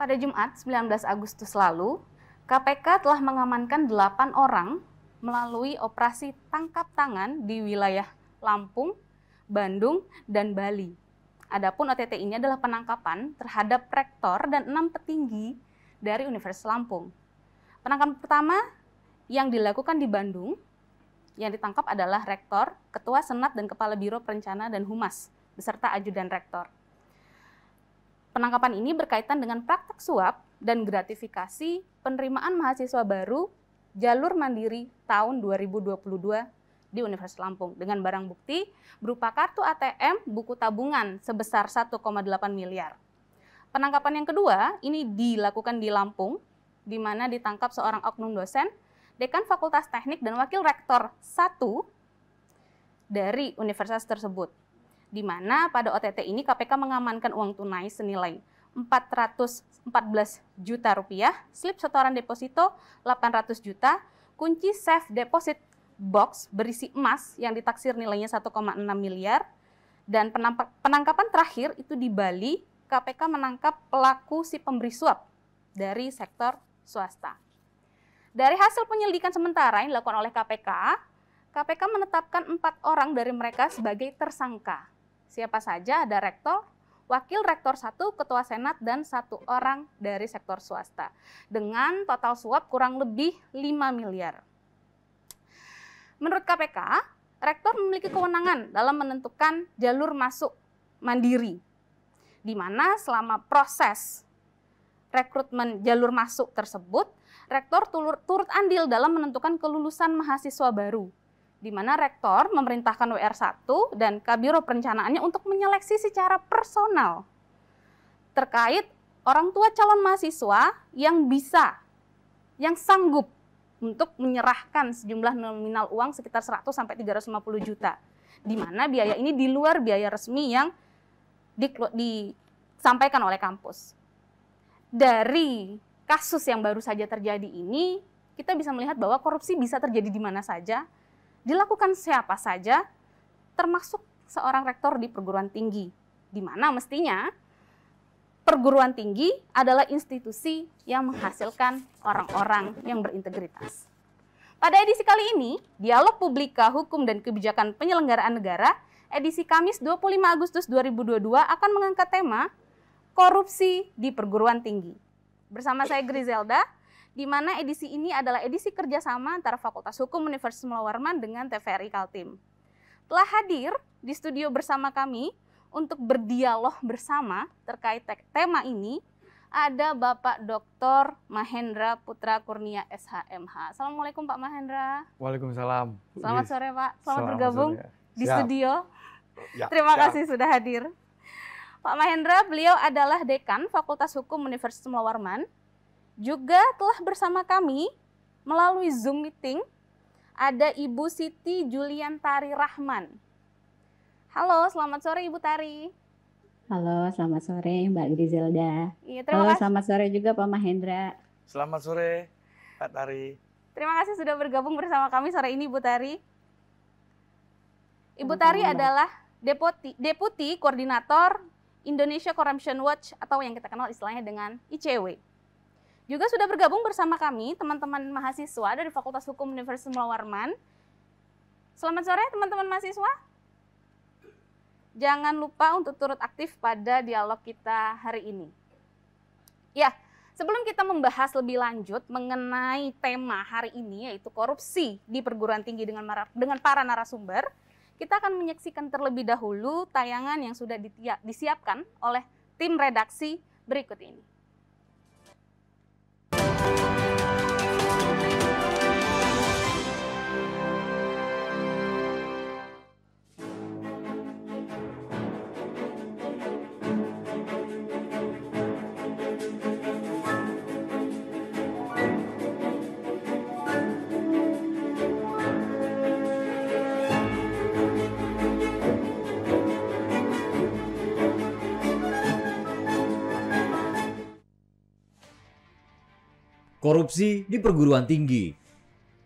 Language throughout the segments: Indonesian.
Pada Jumat 19 Agustus lalu, KPK telah mengamankan 8 orang melalui operasi tangkap tangan di wilayah Lampung, Bandung, dan Bali. Adapun OTT ini adalah penangkapan terhadap rektor dan 6 petinggi dari Universitas Lampung. Penangkapan pertama yang dilakukan di Bandung, yang ditangkap adalah rektor, ketua senat, dan kepala biro perencana dan humas, beserta ajudan rektor. Penangkapan ini berkaitan dengan praktek suap dan gratifikasi penerimaan mahasiswa baru jalur mandiri tahun 2022 di Universitas Lampung dengan barang bukti berupa kartu ATM, buku tabungan sebesar 1,8 miliar. Penangkapan yang kedua ini dilakukan di Lampung, di mana ditangkap seorang oknum dosen, dekan Fakultas Teknik dan wakil rektor 1 dari universitas tersebut. Di mana pada OTT ini KPK mengamankan uang tunai senilai 414 juta rupiah, slip setoran deposito 800 juta, kunci safe deposit box berisi emas yang ditaksir nilainya 1,6 miliar, dan penangkapan terakhir itu di Bali, KPK menangkap pelaku si pemberi suap dari sektor swasta. Dari hasil penyelidikan sementara yang dilakukan oleh KPK menetapkan 4 orang dari mereka sebagai tersangka. Siapa saja? Ada rektor, wakil rektor 1, ketua senat, dan 1 orang dari sektor swasta. Dengan total suap kurang lebih 5 miliar. Menurut KPK, rektor memiliki kewenangan dalam menentukan jalur masuk mandiri, di mana selama proses rekrutmen jalur masuk tersebut, rektor turut andil dalam menentukan kelulusan mahasiswa baru, di mana rektor memerintahkan WR1 dan Kabiro Perencanaannya untuk menyeleksi secara personal terkait orang tua calon mahasiswa yang sanggup untuk menyerahkan sejumlah nominal uang sekitar 100 sampai 350 juta, di mana biaya ini di luar biaya resmi yang disampaikan oleh kampus. Dari kasus yang baru saja terjadi ini, kita bisa melihat bahwa korupsi bisa terjadi di mana saja, dilakukan siapa saja, termasuk seorang rektor di perguruan tinggi, di mana mestinya perguruan tinggi adalah institusi yang menghasilkan orang-orang yang berintegritas. Pada edisi kali ini, Dialog Publika Hukum dan Kebijakan Penyelenggaraan Negara, edisi Kamis 25 Agustus 2022 akan mengangkat tema korupsi di perguruan tinggi. Bersama saya Grizelda, di mana edisi ini adalah edisi kerjasama antara Fakultas Hukum Universitas Mula Warman dengan TVRI Kaltim. Telah hadir di studio bersama kami untuk berdialog bersama terkait tema ini, ada Bapak Dr. Mahendra Putra Kurnia SHMH. Assalamualaikum Pak Mahendra. Waalaikumsalam. Selamat sore Pak, selamat bergabung sore. Di studio. Ya, Terima kasih sudah hadir. Pak Mahendra, beliau adalah Dekan Fakultas Hukum Universitas Mula Warman. Juga telah bersama kami melalui Zoom meeting ada Ibu Siti Juliantari Rahman. Halo, selamat sore Ibu Tari. Halo, selamat sore Mbak Grizelda. Iya, Halo, selamat sore juga Pak Mahendra. Selamat sore Pak Tari. Terima kasih sudah bergabung bersama kami sore ini Ibu Tari. Ibu Sama-sama, Tari Mbak. adalah Deputi Koordinator Indonesia Corruption Watch atau yang kita kenal istilahnya dengan ICW. Juga sudah bergabung bersama kami teman-teman mahasiswa dari Fakultas Hukum Universitas Mula Warman. Selamat sore teman-teman mahasiswa. Jangan lupa untuk turut aktif pada dialog kita hari ini. Ya, sebelum kita membahas lebih lanjut mengenai tema hari ini yaitu korupsi di perguruan tinggi dengan para narasumber, kita akan menyaksikan terlebih dahulu tayangan yang sudah disiapkan oleh tim redaksi berikut ini. Korupsi di perguruan tinggi.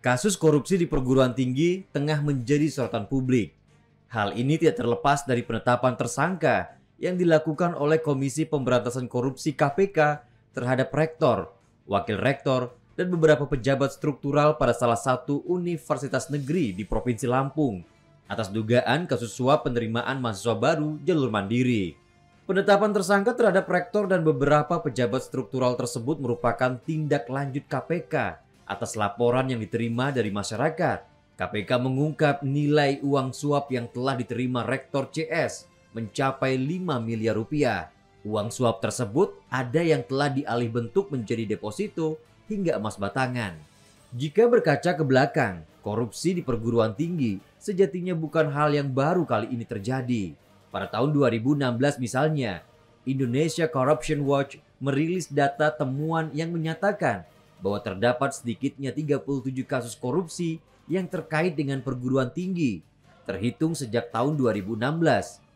Kasus korupsi di perguruan tinggi tengah menjadi sorotan publik. Hal ini tidak terlepas dari penetapan tersangka yang dilakukan oleh Komisi Pemberantasan Korupsi KPK terhadap rektor, wakil rektor, dan beberapa pejabat struktural pada salah satu universitas negeri di Provinsi Lampung atas dugaan kasus suap penerimaan mahasiswa baru jalur mandiri. Penetapan tersangka terhadap rektor dan beberapa pejabat struktural tersebut merupakan tindak lanjut KPK atas laporan yang diterima dari masyarakat. KPK mengungkap nilai uang suap yang telah diterima rektor CS mencapai 5 miliar rupiah. Uang suap tersebut ada yang telah dialih bentuk menjadi deposito hingga emas batangan. Jika berkaca ke belakang, korupsi di perguruan tinggi sejatinya bukan hal yang baru kali ini terjadi. Pada tahun 2016 misalnya, Indonesia Corruption Watch merilis data temuan yang menyatakan bahwa terdapat sedikitnya 37 kasus korupsi yang terkait dengan perguruan tinggi. Terhitung sejak tahun 2016,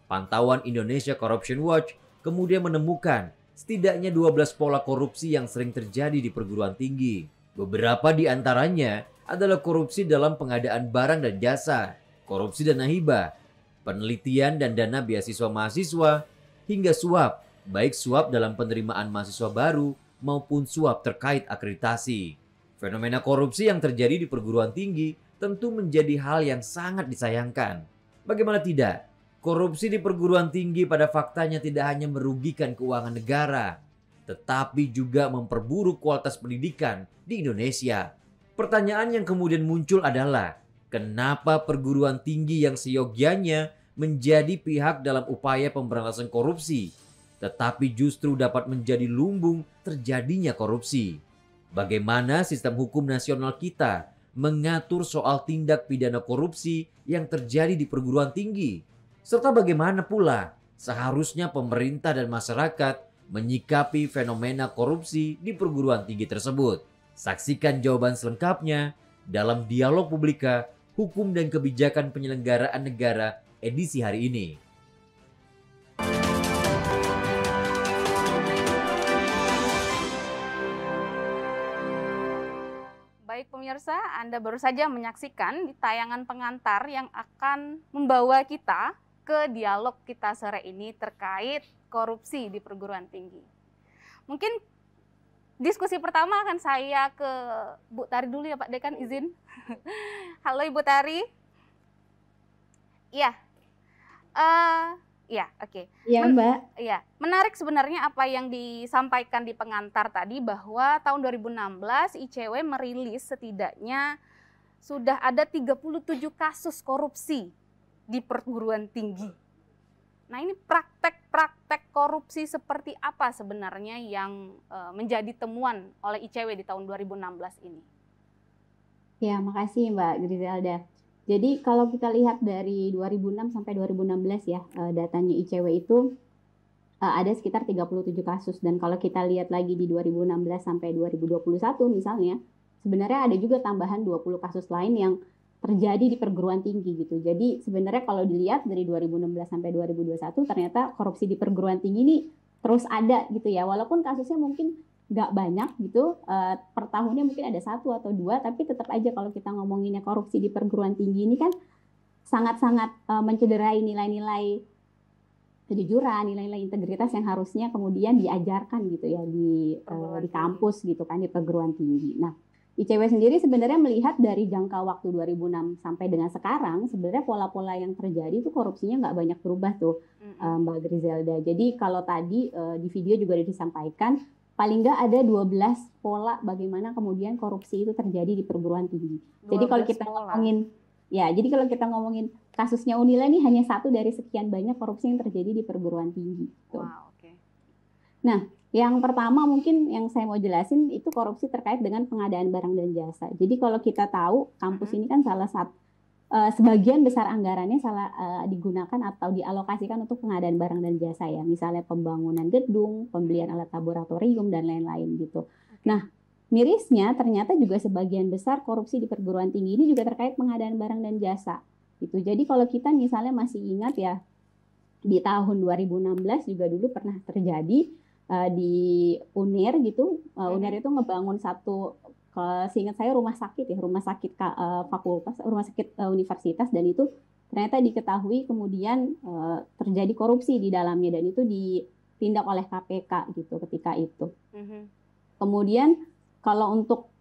pantauan Indonesia Corruption Watch kemudian menemukan setidaknya 12 pola korupsi yang sering terjadi di perguruan tinggi. Beberapa di antaranya adalah korupsi dalam pengadaan barang dan jasa, korupsi dana hibah, penelitian dan dana beasiswa mahasiswa, hingga suap, baik suap dalam penerimaan mahasiswa baru maupun suap terkait akreditasi. Fenomena korupsi yang terjadi di perguruan tinggi tentu menjadi hal yang sangat disayangkan. Bagaimana tidak? Korupsi di perguruan tinggi pada faktanya tidak hanya merugikan keuangan negara, tetapi juga memperburuk kualitas pendidikan di Indonesia. Pertanyaan yang kemudian muncul adalah, kenapa perguruan tinggi yang seyogyanya menjadi pihak dalam upaya pemberantasan korupsi, tetapi justru dapat menjadi lumbung terjadinya korupsi? Bagaimana sistem hukum nasional kita mengatur soal tindak pidana korupsi yang terjadi di perguruan tinggi? Serta bagaimana pula seharusnya pemerintah dan masyarakat menyikapi fenomena korupsi di perguruan tinggi tersebut? Saksikan jawaban selengkapnya dalam Dialog Publika Hukum dan Kebijakan Penyelenggaraan Negara edisi hari ini. Baik pemirsa, Anda baru saja menyaksikan di tayangan pengantar yang akan membawa kita ke dialog kita sore ini terkait korupsi di perguruan tinggi. Mungkin diskusi pertama akan saya ke Bu Tari dulu ya Pak Dekan, izin. Halo Ibu Tari. Iya. Iya, oke. Iya, Mbak. Iya, menarik sebenarnya apa yang disampaikan di pengantar tadi bahwa tahun 2016 ICW merilis setidaknya sudah ada 37 kasus korupsi di perguruan tinggi. Nah, ini praktek-praktek korupsi seperti apa sebenarnya yang menjadi temuan oleh ICW di tahun 2016 ini? Ya, makasih Mbak Griselda. Jadi kalau kita lihat dari 2006 sampai 2016 ya, datanya ICW itu ada sekitar 37 kasus. Dan kalau kita lihat lagi di 2016 sampai 2021 misalnya, sebenarnya ada juga tambahan 20 kasus lain yang terjadi di perguruan tinggi gitu. Jadi sebenarnya kalau dilihat dari 2016 sampai 2021 ternyata korupsi di perguruan tinggi ini terus ada gitu ya. Walaupun kasusnya mungkin nggak banyak gitu, per tahunnya mungkin ada 1 atau 2, tapi tetap aja kalau kita ngomonginnya korupsi di perguruan tinggi ini kan sangat-sangat mencederai nilai-nilai kejujuran, nilai-nilai integritas yang harusnya kemudian diajarkan gitu ya di kampus gitu kan, di perguruan tinggi. Nah, ICW sendiri sebenarnya melihat dari jangka waktu 2006 sampai dengan sekarang, sebenarnya pola-pola yang terjadi itu korupsinya nggak banyak berubah tuh, Mbak Griselda. Jadi kalau tadi di video juga disampaikan, paling nggak ada 12 pola bagaimana kemudian korupsi itu terjadi di perguruan tinggi. Jadi kalau kita ngomongin kasusnya Unila ini hanya satu dari sekian banyak korupsi yang terjadi di perguruan tinggi. Gitu. Wow, oke. Nah, yang pertama mungkin yang saya mau jelasin itu korupsi terkait dengan pengadaan barang dan jasa. Jadi kalau kita tahu kampus ini kan salah satu sebagian besar anggarannya digunakan atau dialokasikan untuk pengadaan barang dan jasa ya, misalnya pembangunan gedung, pembelian alat laboratorium dan lain-lain gitu. Nah, mirisnya ternyata juga sebagian besar korupsi di perguruan tinggi ini juga terkait pengadaan barang dan jasa gitu. Jadi kalau kita misalnya masih ingat ya, di tahun 2016 juga dulu pernah terjadi di UNER gitu. UNER itu ngebangun satu, seingat saya rumah sakit fakultas, rumah sakit universitas, dan itu ternyata diketahui kemudian terjadi korupsi di dalamnya, dan itu ditindak oleh KPK gitu ketika itu. Mhm. Kemudian kalau untuk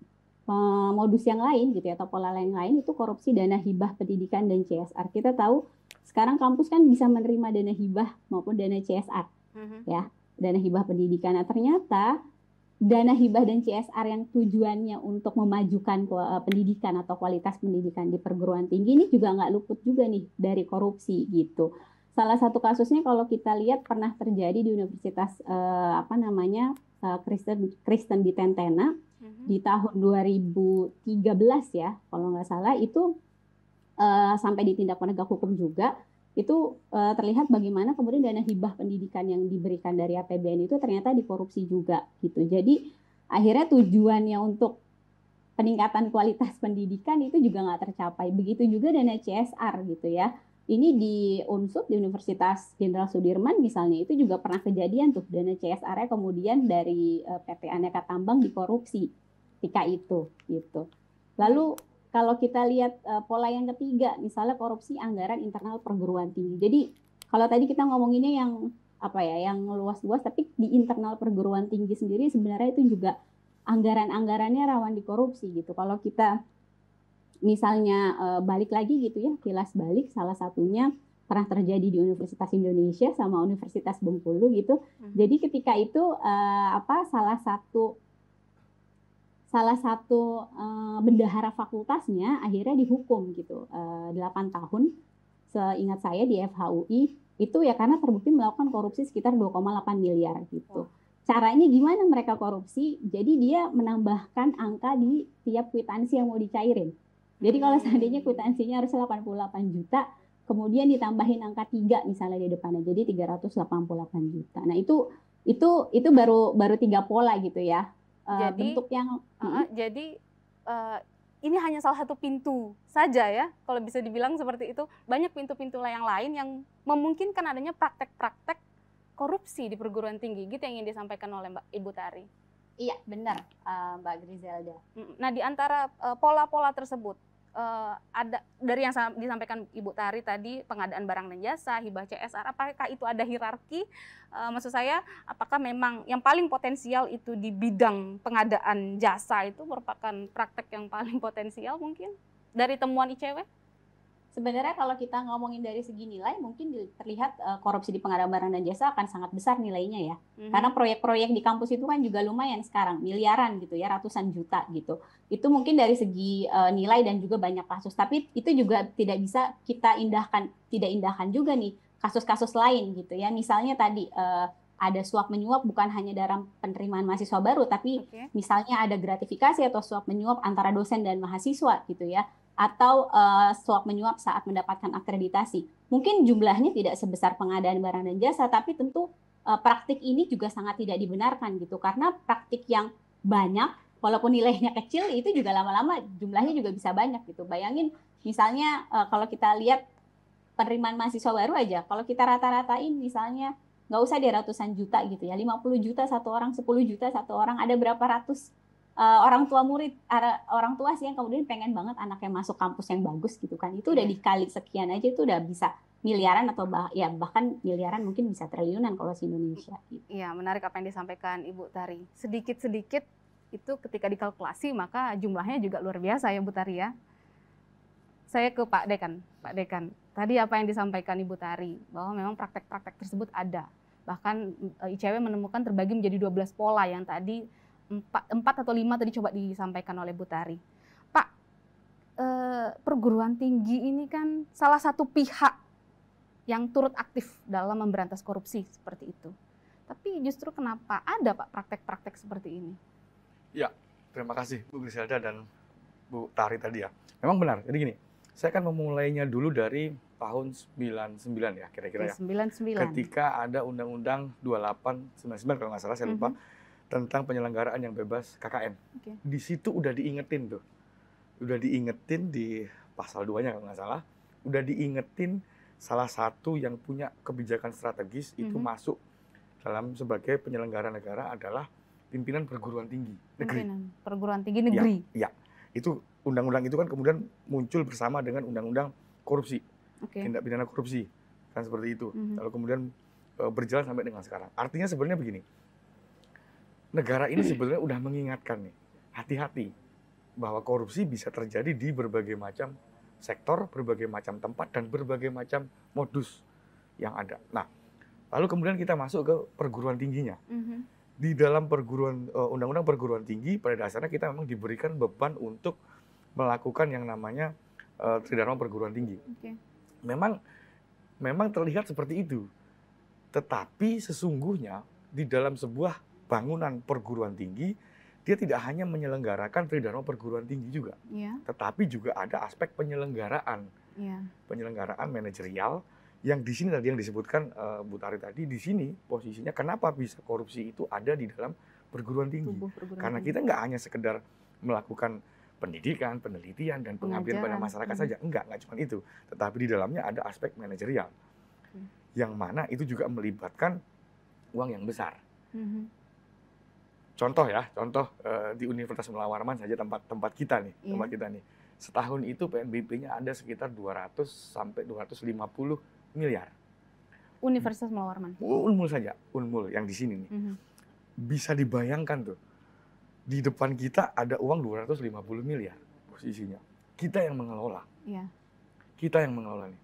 modus yang lain gitu ya, atau pola lain itu korupsi dana hibah pendidikan dan CSR. Kita tahu sekarang kampus kan bisa menerima dana hibah maupun dana CSR, ya, dana hibah pendidikan. Nah, ternyata dana hibah dan CSR yang tujuannya untuk memajukan pendidikan atau kualitas pendidikan di perguruan tinggi ini juga nggak luput juga nih dari korupsi gitu. Salah satu kasusnya kalau kita lihat pernah terjadi di Universitas Kristen di Tentena di tahun 2013 ya, kalau nggak salah itu sampai ditindak penegak hukum juga. Itu terlihat bagaimana kemudian dana hibah pendidikan yang diberikan dari APBN itu ternyata dikorupsi juga gitu. Jadi akhirnya tujuannya untuk peningkatan kualitas pendidikan itu juga nggak tercapai. Begitu juga dana CSR gitu ya. Ini di UNSUD, di Universitas Jenderal Sudirman misalnya, itu juga pernah kejadian tuh dana CSR-nya kemudian dari PT Aneka Tambang dikorupsi ketika itu gitu. Lalu kalau kita lihat pola yang ketiga, misalnya korupsi anggaran internal perguruan tinggi. Jadi kalau tadi kita ngomonginnya yang yang luas-luas, tapi di internal perguruan tinggi sendiri sebenarnya itu juga anggaran-anggarannya rawan dikorupsi gitu. Kalau kita misalnya balik lagi gitu ya, kilas balik, salah satunya pernah terjadi di Universitas Indonesia sama Universitas Bengkulu gitu. Jadi ketika itu salah satu bendahara fakultasnya akhirnya dihukum gitu 8 tahun seingat saya di FHUI itu ya karena terbukti melakukan korupsi sekitar 2,8 miliar gitu. Caranya gimana mereka korupsi? Jadi dia menambahkan angka di tiap kwitansi yang mau dicairin. Jadi kalau seandainya kwitansinya harus 88 juta, kemudian ditambahin angka 3 misalnya di depannya, jadi 388 juta. Nah itu baru 3 pola gitu ya. Jadi bentuk yang ini hanya salah satu pintu saja ya, kalau bisa dibilang seperti itu. Banyak pintu-pintu yang lain yang memungkinkan adanya praktek-praktek korupsi di perguruan tinggi, gitu yang ingin disampaikan oleh Ibu Tari. Iya, benar, Mbak Griselda. Nah, di antara pola-pola tersebut, ada dari yang disampaikan Ibu Tari tadi, pengadaan barang dan jasa, hibah CSR, apakah itu ada hierarki? Maksud saya, apakah memang yang paling potensial itu di bidang pengadaan jasa itu merupakan praktek yang paling potensial mungkin dari temuan ICW? Sebenarnya kalau kita ngomongin dari segi nilai, mungkin terlihat korupsi di pengadaan barang dan jasa akan sangat besar nilainya ya. Karena proyek-proyek di kampus itu kan juga lumayan sekarang, miliaran gitu ya, ratusan juta gitu. Itu mungkin dari segi nilai dan juga banyak kasus. Tapi itu juga tidak bisa kita tidak indahkan juga nih kasus-kasus lain gitu ya. Misalnya tadi ada suap menyuap bukan hanya dalam penerimaan mahasiswa baru, tapi misalnya ada gratifikasi atau suap menyuap antara dosen dan mahasiswa gitu ya. Atau suap menyuap saat mendapatkan akreditasi. Mungkin jumlahnya tidak sebesar pengadaan barang dan jasa, tapi tentu praktik ini juga sangat tidak dibenarkan gitu. Karena praktik yang banyak, walaupun nilainya kecil, itu juga lama-lama jumlahnya juga bisa banyak gitu. Bayangin misalnya kalau kita lihat penerimaan mahasiswa baru aja, kalau kita rata-ratain misalnya nggak usah di ratusan juta gitu ya, 50 juta satu orang, 10 juta satu orang, ada berapa ratus orang tua murid, orang tua sih yang kemudian pengen banget anaknya masuk kampus yang bagus gitu kan. Itu udah dikali sekian aja itu udah bisa miliaran atau bahkan miliaran, mungkin bisa triliunan kalau di Indonesia. Iya, menarik apa yang disampaikan Ibu Tari. Sedikit-sedikit itu ketika dikalkulasi maka jumlahnya juga luar biasa ya Bu Tari ya. Saya ke Pak Dekan. Pak Dekan, tadi apa yang disampaikan Ibu Tari bahwa memang praktek-praktek tersebut ada. Bahkan ICW menemukan terbagi menjadi 12 pola yang tadi 4 atau 5 tadi coba disampaikan oleh Bu Tari. Pak, perguruan tinggi ini kan salah satu pihak yang turut aktif dalam memberantas korupsi seperti itu. Tapi justru kenapa ada Pak praktek-praktek seperti ini? Ya, terima kasih Bu Griselda dan Bu Tari tadi ya. Memang benar, jadi gini, saya akan memulainya dulu dari tahun 99 ya kira-kira ya. 99. Ketika ada Undang-Undang 2899 kalau nggak salah, saya lupa. Tentang penyelenggaraan yang bebas KKN. Di situ udah diingetin tuh. Udah diingetin di pasal 2-nya kalau nggak salah. Udah diingetin salah satu yang punya kebijakan strategis itu masuk dalam sebagai penyelenggara negara adalah pimpinan perguruan tinggi negeri. Pimpinan perguruan tinggi negeri. Ya. Itu undang-undang itu kan kemudian muncul bersama dengan undang-undang korupsi. Tindak pidana korupsi. Kan seperti itu. Lalu kemudian berjalan sampai dengan sekarang. Artinya sebenarnya begini, negara ini sebenarnya udah mengingatkan nih, hati-hati bahwa korupsi bisa terjadi di berbagai macam sektor, berbagai macam tempat, dan berbagai macam modus yang ada. Nah, lalu kemudian kita masuk ke perguruan tingginya. Di dalam undang-undang perguruan tinggi, pada dasarnya kita memang diberikan beban untuk melakukan yang namanya tridharma perguruan tinggi. Memang terlihat seperti itu. Tetapi sesungguhnya di dalam sebuah bangunan perguruan tinggi, dia tidak hanya menyelenggarakan tridharma perguruan tinggi juga, tetapi juga ada aspek penyelenggaraan, penyelenggaraan manajerial yang di sini tadi yang disebutkan Bu Tari tadi. Di sini posisinya kenapa bisa korupsi itu ada di dalam perguruan tinggi? Karena kita nggak hanya sekedar melakukan pendidikan, penelitian, dan pengabdian pada masyarakat saja, enggak cuma itu, tetapi di dalamnya ada aspek manajerial. Yang mana itu juga melibatkan uang yang besar. Contoh di Universitas Mula Warman saja tempat kita nih, setahun itu PNBP-nya ada sekitar 200 sampai 250 miliar. Universitas Mula Warman. Unmul saja, Unmul yang di sini nih. Bisa dibayangkan tuh, di depan kita ada uang 250 miliar posisinya. Kita yang mengelola. Kita yang mengelola nih.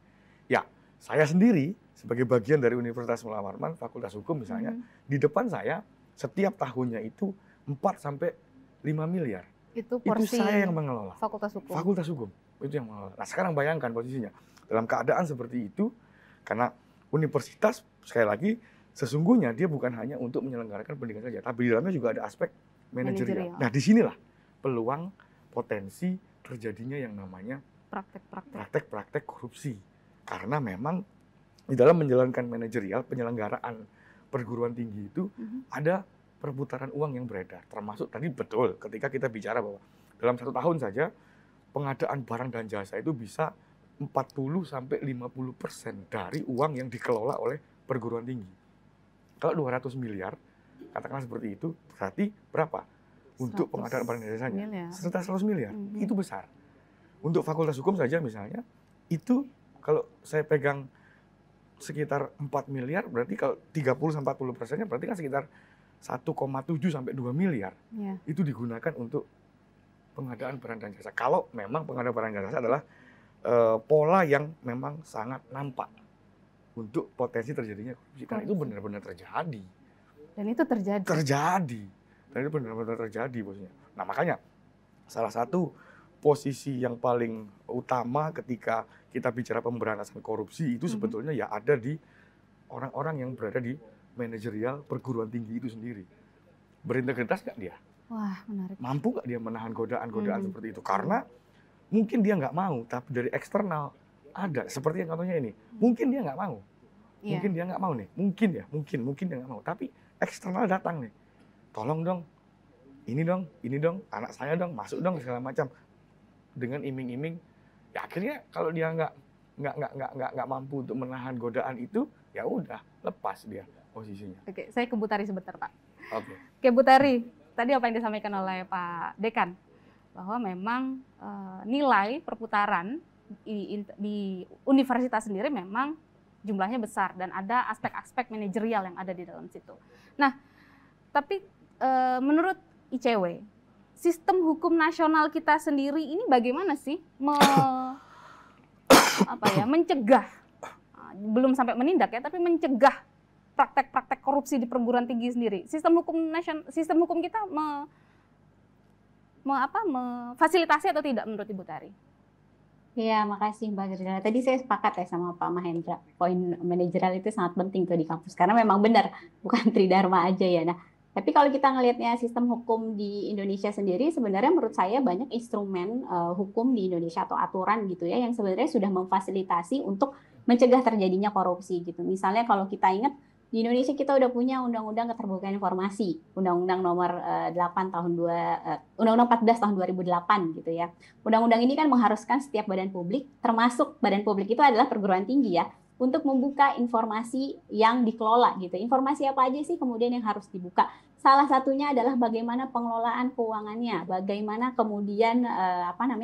Ya, saya sendiri sebagai bagian dari Universitas Mula Warman, Fakultas Hukum misalnya, di depan saya setiap tahunnya itu 4 sampai 5 miliar. Itu porsi saya yang mengelola. Fakultas Hukum. Fakultas Hukum itu yang mengelola. Nah, sekarang bayangkan posisinya dalam keadaan seperti itu, karena universitas sekali lagi sesungguhnya dia bukan hanya untuk menyelenggarakan pendidikan saja, tapi di dalamnya juga ada aspek manajerial. Nah, disinilah peluang potensi terjadinya yang namanya praktek-praktek korupsi. Karena memang di dalam menjalankan manajerial, penyelenggaraan perguruan tinggi itu ada perputaran uang yang beredar. Termasuk tadi betul ketika kita bicara bahwa dalam 1 tahun saja pengadaan barang dan jasa itu bisa 40 sampai 50% dari uang yang dikelola oleh perguruan tinggi. Kalau 200 miliar, katakanlah seperti itu, berarti berapa? Untuk pengadaan barang dan jasanya? Sekitar 100 miliar. Itu besar. Untuk Fakultas Hukum saja misalnya, itu kalau saya pegang sekitar 4 miliar, berarti kalau 30-40%-nya berarti kan sekitar 1,7 sampai 2 miliar. Itu digunakan untuk pengadaan barang dan jasa. Kalau memang pengadaan barang dan jasa adalah pola yang memang sangat nampak untuk potensi terjadinya korupsi. Karena itu benar-benar terjadi. Dan itu terjadi. Dan itu benar-benar terjadi bosnya. Nah, makanya salah satu posisi yang paling utama ketika kita bicara pemberantasan korupsi itu sebetulnya ya ada di orang-orang yang berada di manajerial perguruan tinggi itu sendiri. Berintegritas nggak dia? Wah, menarik. Mampu nggak dia menahan godaan-godaan seperti itu? Karena mungkin dia nggak mau, tapi dari eksternal ada. Seperti yang contohnya ini, mungkin dia nggak mau. Mungkin dia nggak mau nih. Mungkin dia nggak mau. Tapi eksternal datang nih. Tolong dong, ini dong, anak saya dong, masuk dong, segala macam. Dengan iming-iming, ya akhirnya kalau dia nggak mampu untuk menahan godaan itu, ya udah lepas dia posisinya. Oke, saya ke Bu Tari sebentar, Pak. Oke, Bu Tari, tadi apa yang disampaikan oleh Pak Dekan bahwa memang nilai perputaran di universitas sendiri memang jumlahnya besar dan ada aspek-aspek manajerial yang ada di dalam situ. Nah, tapi menurut ICW, sistem hukum nasional kita sendiri ini bagaimana sih mencegah, belum sampai menindak ya, tapi mencegah praktek-praktek korupsi di perguruan tinggi sendiri. Sistem hukum kita memfasilitasi atau tidak menurut Ibu Tari? Ya, makasih Mbak Grisela. Tadi saya sepakat ya sama Pak Mahendra. Poin manajerial itu sangat penting tuh di kampus. Karena memang benar, bukan tridharma aja ya. Nah, tapi kalau kita ngelihatnya sistem hukum di Indonesia sendiri, sebenarnya menurut saya banyak instrumen hukum di Indonesia atau aturan gitu ya, yang sebenarnya sudah memfasilitasi untuk mencegah terjadinya korupsi gitu. Misalnya kalau kita ingat, di Indonesia kita udah punya Undang-Undang Keterbukaan Informasi, Undang-Undang nomor 14 tahun 2008 gitu ya. Undang-undang ini kan mengharuskan setiap badan publik, termasuk badan publik itu adalah perguruan tinggi ya, untuk membuka informasi yang dikelola gitu. Informasi apa aja sih kemudian yang harus dibuka? Salah satunya adalah bagaimana pengelolaan keuangannya, bagaimana kemudian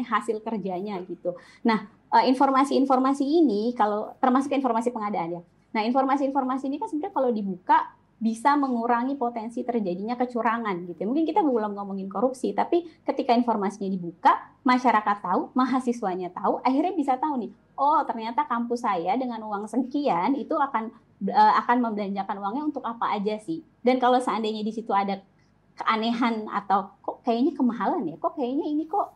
hasil kerjanya gitu. Nah, informasi-informasi ini kalau termasuk informasi pengadaan ya. Nah, informasi-informasi ini kan sebenarnya kalau dibuka bisa mengurangi potensi terjadinya kecurangan gitu. Mungkin kita belum ngomongin korupsi, tapi ketika informasinya dibuka, masyarakat tahu, mahasiswanya tahu, akhirnya bisa tahu nih, oh ternyata kampus saya dengan uang sekian itu akan membelanjakan uangnya untuk apa aja sih. Dan kalau seandainya di situ ada keanehan atau kok kayaknya kemahalan ya, kok kayaknya ini kok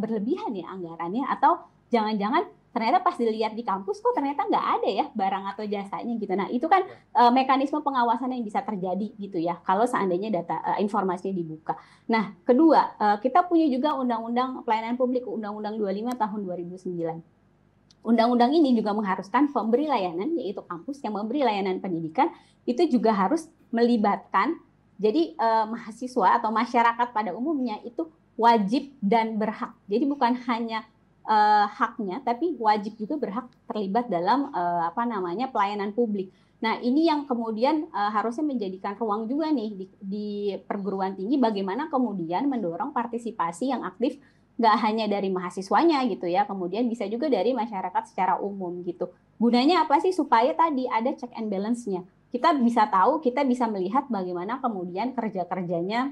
berlebihan ya anggarannya, atau jangan-jangan ternyata pas dilihat di kampus kok ternyata nggak ada ya barang atau jasanya gitu. Nah itu kan mekanisme pengawasan yang bisa terjadi gitu ya kalau seandainya informasinya dibuka. Nah kedua, kita punya juga Undang-Undang Pelayanan Publik, Undang-Undang 25 tahun 2009. Undang-undang ini juga mengharuskan pemberi layanan, yaitu kampus yang memberi layanan pendidikan, itu juga harus melibatkan, jadi mahasiswa atau masyarakat pada umumnya itu wajib dan berhak. Jadi bukan hanya haknya, tapi wajib juga berhak terlibat dalam pelayanan publik. Nah ini yang kemudian harusnya menjadikan ruang juga nih di perguruan tinggi, bagaimana kemudian mendorong partisipasi yang aktif, nggak hanya dari mahasiswanya gitu ya, kemudian bisa juga dari masyarakat secara umum gitu. Gunanya apa sih? Supaya tadi ada check and balance-nya. Kita bisa tahu, kita bisa melihat bagaimana kemudian kerja-kerjanya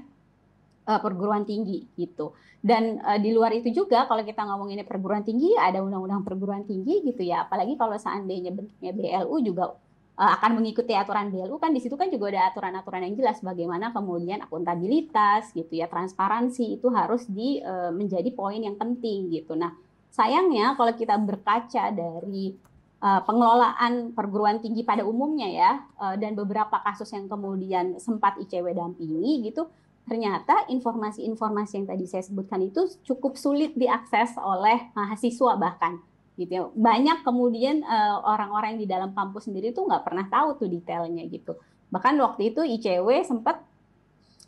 perguruan tinggi gitu. Dan di luar itu juga kalau kita ngomongin perguruan tinggi, ada undang-undang perguruan tinggi gitu ya. Apalagi kalau seandainya bentuknya BLU juga akan mengikuti aturan BLU, kan di situ kan juga ada aturan-aturan yang jelas bagaimana kemudian akuntabilitas gitu ya, transparansi itu harus menjadi poin yang penting gitu. Nah, sayangnya kalau kita berkaca dari pengelolaan perguruan tinggi pada umumnya ya, dan beberapa kasus yang kemudian sempat ICW dampingi gitu, ternyata informasi-informasi yang tadi saya sebutkan itu cukup sulit diakses oleh mahasiswa bahkan gitu ya. Banyak kemudian orang-orang yang di dalam kampus sendiri tuh nggak pernah tahu tuh detailnya gitu. Bahkan waktu itu ICW sempat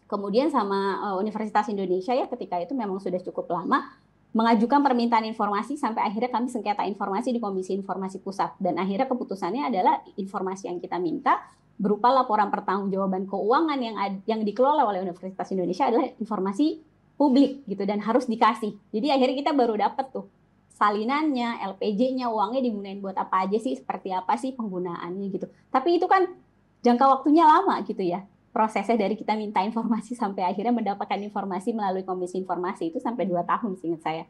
kemudian sama Universitas Indonesia ya, ketika itu memang sudah cukup lama mengajukan permintaan informasi, sampai akhirnya kami sengketa informasi di Komisi Informasi Pusat, dan akhirnya keputusannya adalah informasi yang kita minta berupa laporan pertanggungjawaban keuangan yang dikelola oleh Universitas Indonesia adalah informasi publik gitu, dan harus dikasih. Jadi akhirnya kita baru dapat tuh salinannya, LPJ-nya, uangnya digunain buat apa aja sih, seperti apa sih penggunaannya gitu. Tapi itu kan jangka waktunya lama gitu ya. Prosesnya dari kita minta informasi sampai akhirnya mendapatkan informasi melalui Komisi Informasi itu sampai 2 tahun seingat saya.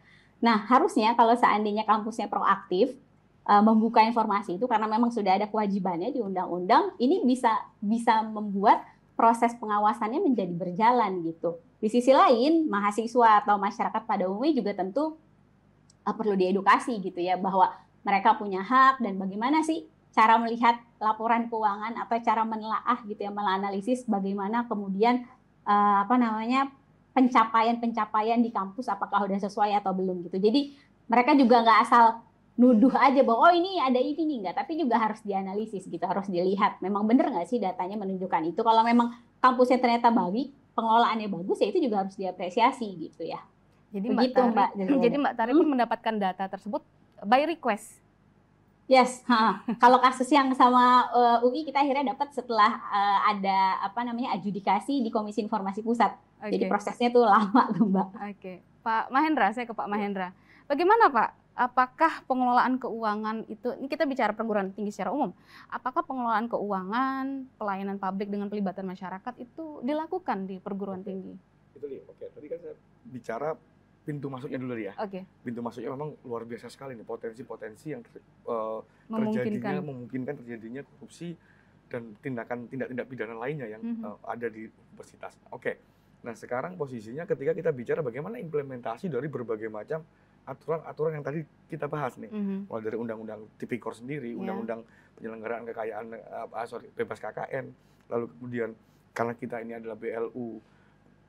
Nah, harusnya kalau seandainya kampusnya proaktif membuka informasi itu, karena memang sudah ada kewajibannya di undang-undang, ini bisa membuat proses pengawasannya menjadi berjalan gitu. Di sisi lain, mahasiswa atau masyarakat pada umumnya juga tentu perlu diedukasi gitu ya, bahwa mereka punya hak dan bagaimana sih cara melihat laporan keuangan atau cara menelaah gitu ya, menganalisis bagaimana kemudian pencapaian di kampus apakah sudah sesuai atau belum gitu. Jadi mereka juga nggak asal nuduh aja bahwa oh ini ada ini nih, enggak, tapi juga harus dianalisis gitu, harus dilihat memang benar nggak sih datanya menunjukkan itu. Kalau memang kampusnya ternyata baik, pengelolaannya bagus, ya itu juga harus diapresiasi gitu ya. Jadi Mbak Tari pun mendapatkan data tersebut by request. Yes, kalau kasus yang sama UI kita akhirnya dapat setelah ada adjudikasi di Komisi Informasi Pusat. Okay. Jadi prosesnya tuh lama tuh Mbak. Oke, Pak Mahendra, saya ke Pak Mahendra. Bagaimana Pak? Apakah pengelolaan keuangan itu, ini kita bicara perguruan tinggi secara umum, apakah pengelolaan keuangan, pelayanan publik dengan pelibatan masyarakat itu dilakukan di perguruan tinggi? Itu lihat, oke. Tadi kan saya bicara pintu masuknya dulu ya. Oke. Pintu masuknya memang luar biasa sekali nih, potensi-potensi yang memungkinkan terjadinya korupsi dan tindak-tindak pidana lainnya yang ada di universitas. Oke. Nah sekarang posisinya ketika kita bicara bagaimana implementasi dari berbagai macam aturan-aturan yang tadi kita bahas nih, mulai dari undang-undang Tipikor sendiri, undang-undang penyelenggaraan kekayaan bebas KKN, lalu kemudian karena kita ini adalah BLU,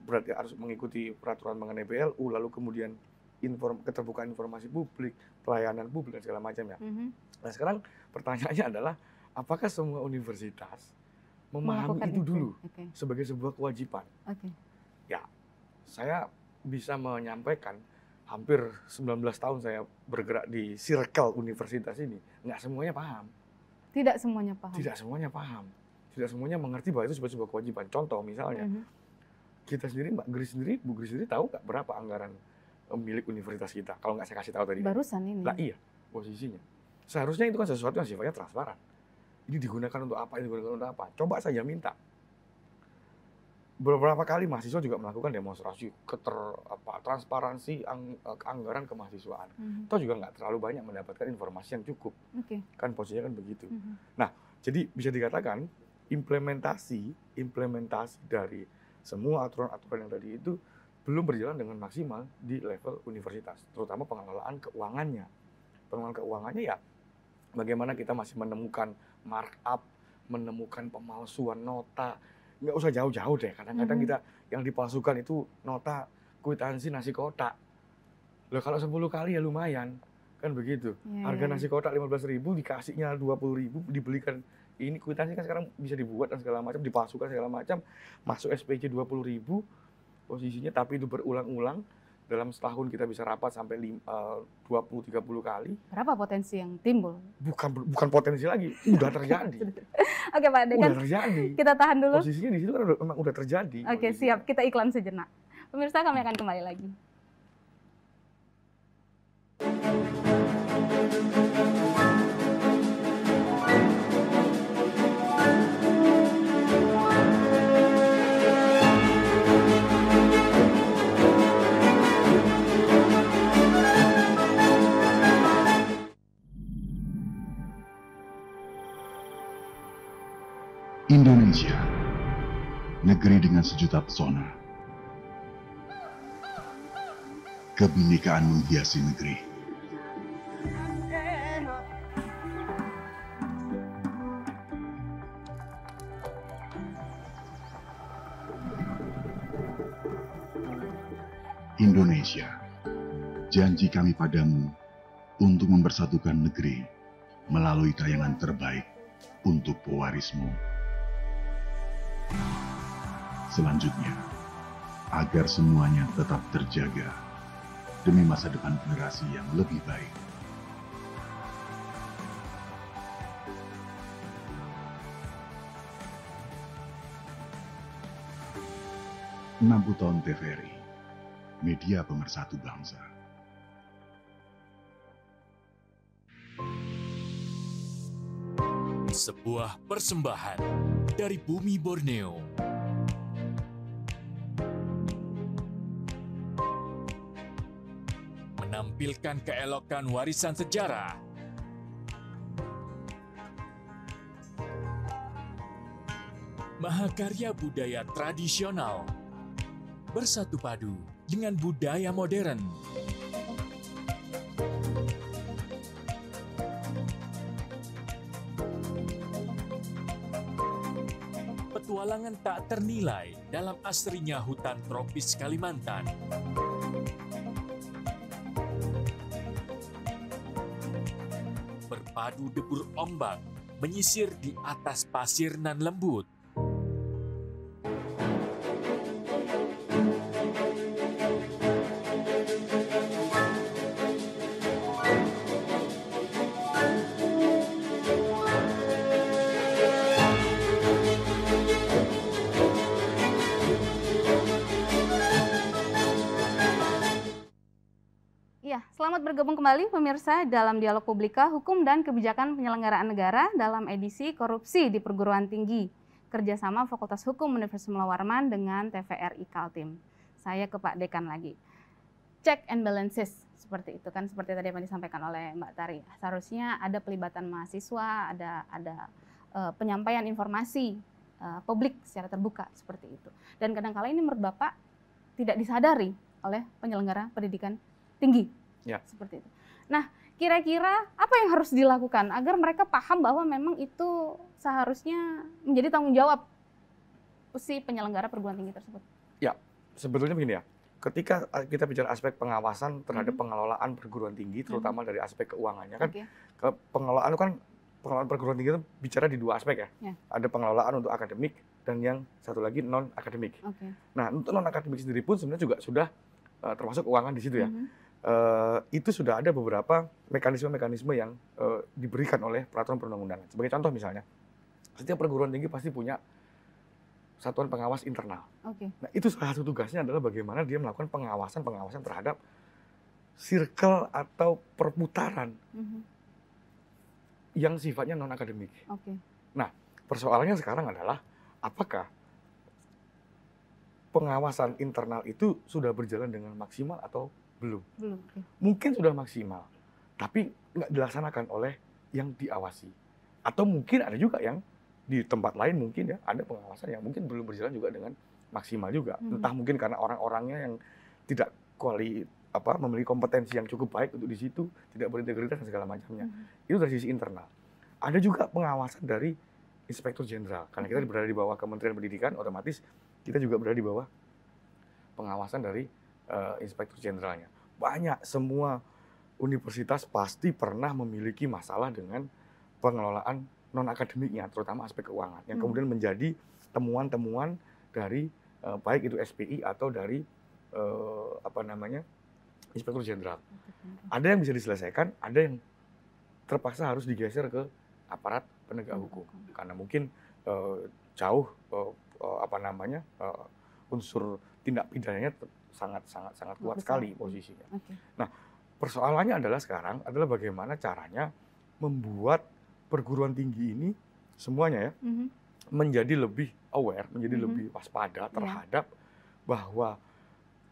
berarti harus mengikuti peraturan mengenai BLU, lalu kemudian keterbukaan informasi publik, pelayanan publik dan segala macam ya. Nah sekarang pertanyaannya adalah apakah semua universitas memahami itu dulu sebagai sebuah kewajiban? Ya, saya bisa menyampaikan hampir 19 tahun saya bergerak di circle universitas ini, nggak semuanya paham. Tidak semuanya paham? Tidak semuanya paham. Tidak semuanya mengerti bahwa itu sebagai sebuah kewajiban. Contoh misalnya, kita sendiri, Bu Gris sendiri tahu nggak berapa anggaran milik universitas kita? Kalau nggak saya kasih tahu tadi. Barusan ini. Lah iya. posisinya. Seharusnya itu kan sesuatu yang sifatnya transparan. Ini digunakan untuk apa, ini digunakan untuk apa. Coba saja minta. Beberapa kali mahasiswa juga melakukan demonstrasi transparansi anggaran kemahasiswaan. Toh juga nggak terlalu banyak mendapatkan informasi yang cukup. Kan posisinya kan begitu. Nah, jadi bisa dikatakan implementasi dari semua aturan-aturan yang tadi itu belum berjalan dengan maksimal di level universitas, terutama pengelolaan keuangannya. Pengelolaan keuangannya ya, bagaimana kita masih menemukan markup, menemukan pemalsuan nota. Nggak usah jauh-jauh deh, kadang-kadang kita yang dipalsukan itu nota kwitansi nasi kotak. Loh kalau 10 kali ya lumayan, kan begitu. Harga nasi kotak 15.000 dikasihnya 20.000, dibelikan ini kwitansi kan sekarang bisa dibuat dan segala macam, dipalsukan segala macam, masuk SPJ 20.000 posisinya, tapi itu berulang-ulang. Dalam setahun kita bisa rapat sampai 20-30 kali. Berapa potensi yang timbul? Bukan potensi lagi, udah terjadi. Oke Pak Dekan, udah terjadi. Kita tahan dulu. Posisinya di situ kan memang udah terjadi. Oke, siap. Kita iklan sejenak. Pemirsa, kami akan kembali lagi. Indonesia, negeri dengan sejuta pesona. Kebinekaan menghiasi negeri. Indonesia, janji kami padamu untuk mempersatukan negeri melalui tayangan terbaik untuk pewarismu. Selanjutnya, agar semuanya tetap terjaga demi masa depan generasi yang lebih baik. Enam tahun TVRI, media pemersatu bangsa. Sebuah persembahan dari bumi Borneo. Menampilkan keelokan warisan sejarah. Mahakarya budaya tradisional bersatu padu dengan budaya modern. Petualangan tak ternilai dalam asrinya hutan tropis Kalimantan. Berpadu debur ombak menyisir di atas pasir nan lembut. Selamat bergabung kembali pemirsa dalam Dialog Publika Hukum dan Kebijakan Penyelenggaraan Negara dalam edisi Korupsi di Perguruan Tinggi, kerjasama Fakultas Hukum Universitas Mula Warman dengan TVRI Kaltim. Saya ke Pak Dekan lagi. Check and balances seperti itu kan, seperti tadi yang disampaikan oleh Mbak Tari. Seharusnya ada pelibatan mahasiswa, ada penyampaian informasi publik secara terbuka seperti itu. Dan kadang-kala ini menurut Bapak tidak disadari oleh penyelenggara pendidikan tinggi. Ya. Seperti itu. Nah, kira-kira apa yang harus dilakukan agar mereka paham bahwa memang itu seharusnya menjadi tanggung jawab si penyelenggara perguruan tinggi tersebut? Ya, sebetulnya begini ya. Ketika kita bicara aspek pengawasan terhadap pengelolaan perguruan tinggi, terutama dari aspek keuangannya kan, pengelolaan perguruan tinggi itu bicara di dua aspek ya. Ada pengelolaan untuk akademik dan yang satu lagi non akademik. Nah, untuk non akademik sendiri pun sebenarnya juga sudah termasuk keuangan di situ ya. Itu sudah ada beberapa mekanisme-mekanisme yang diberikan oleh peraturan perundang-undangan. Sebagai contoh misalnya, setiap perguruan tinggi pasti punya satuan pengawas internal. Nah, itu salah satu tugasnya adalah bagaimana dia melakukan pengawasan terhadap circle atau perputaran yang sifatnya non akademik. Oke. Nah, persoalannya sekarang adalah apakah pengawasan internal itu sudah berjalan dengan maksimal atau belum? Belum. Mungkin sudah maksimal, tapi nggak dilaksanakan oleh yang diawasi. Atau mungkin ada juga yang di tempat lain mungkin ya ada pengawasan yang mungkin belum berjalan juga dengan maksimal juga. Entah mungkin karena orang-orangnya yang tidak memiliki kompetensi yang cukup baik untuk di situ, tidak berintegritas dan segala macamnya. Itu dari sisi internal. Ada juga pengawasan dari Inspektur Jenderal. Karena kita berada di bawah Kementerian Pendidikan, otomatis kita juga berada di bawah pengawasan dari Inspektur Jenderalnya. Banyak, semua universitas pasti pernah memiliki masalah dengan pengelolaan non-akademiknya, terutama aspek keuangan, yang kemudian menjadi temuan-temuan dari baik itu SPI atau dari Inspektur Jenderal. Ada yang bisa diselesaikan, ada yang terpaksa harus digeser ke aparat penegak hukum karena mungkin jauh unsur tindak pidananya sangat kuat sekali posisinya. Nah, persoalannya adalah sekarang adalah bagaimana caranya membuat perguruan tinggi ini semuanya ya menjadi lebih aware, menjadi lebih waspada terhadap bahwa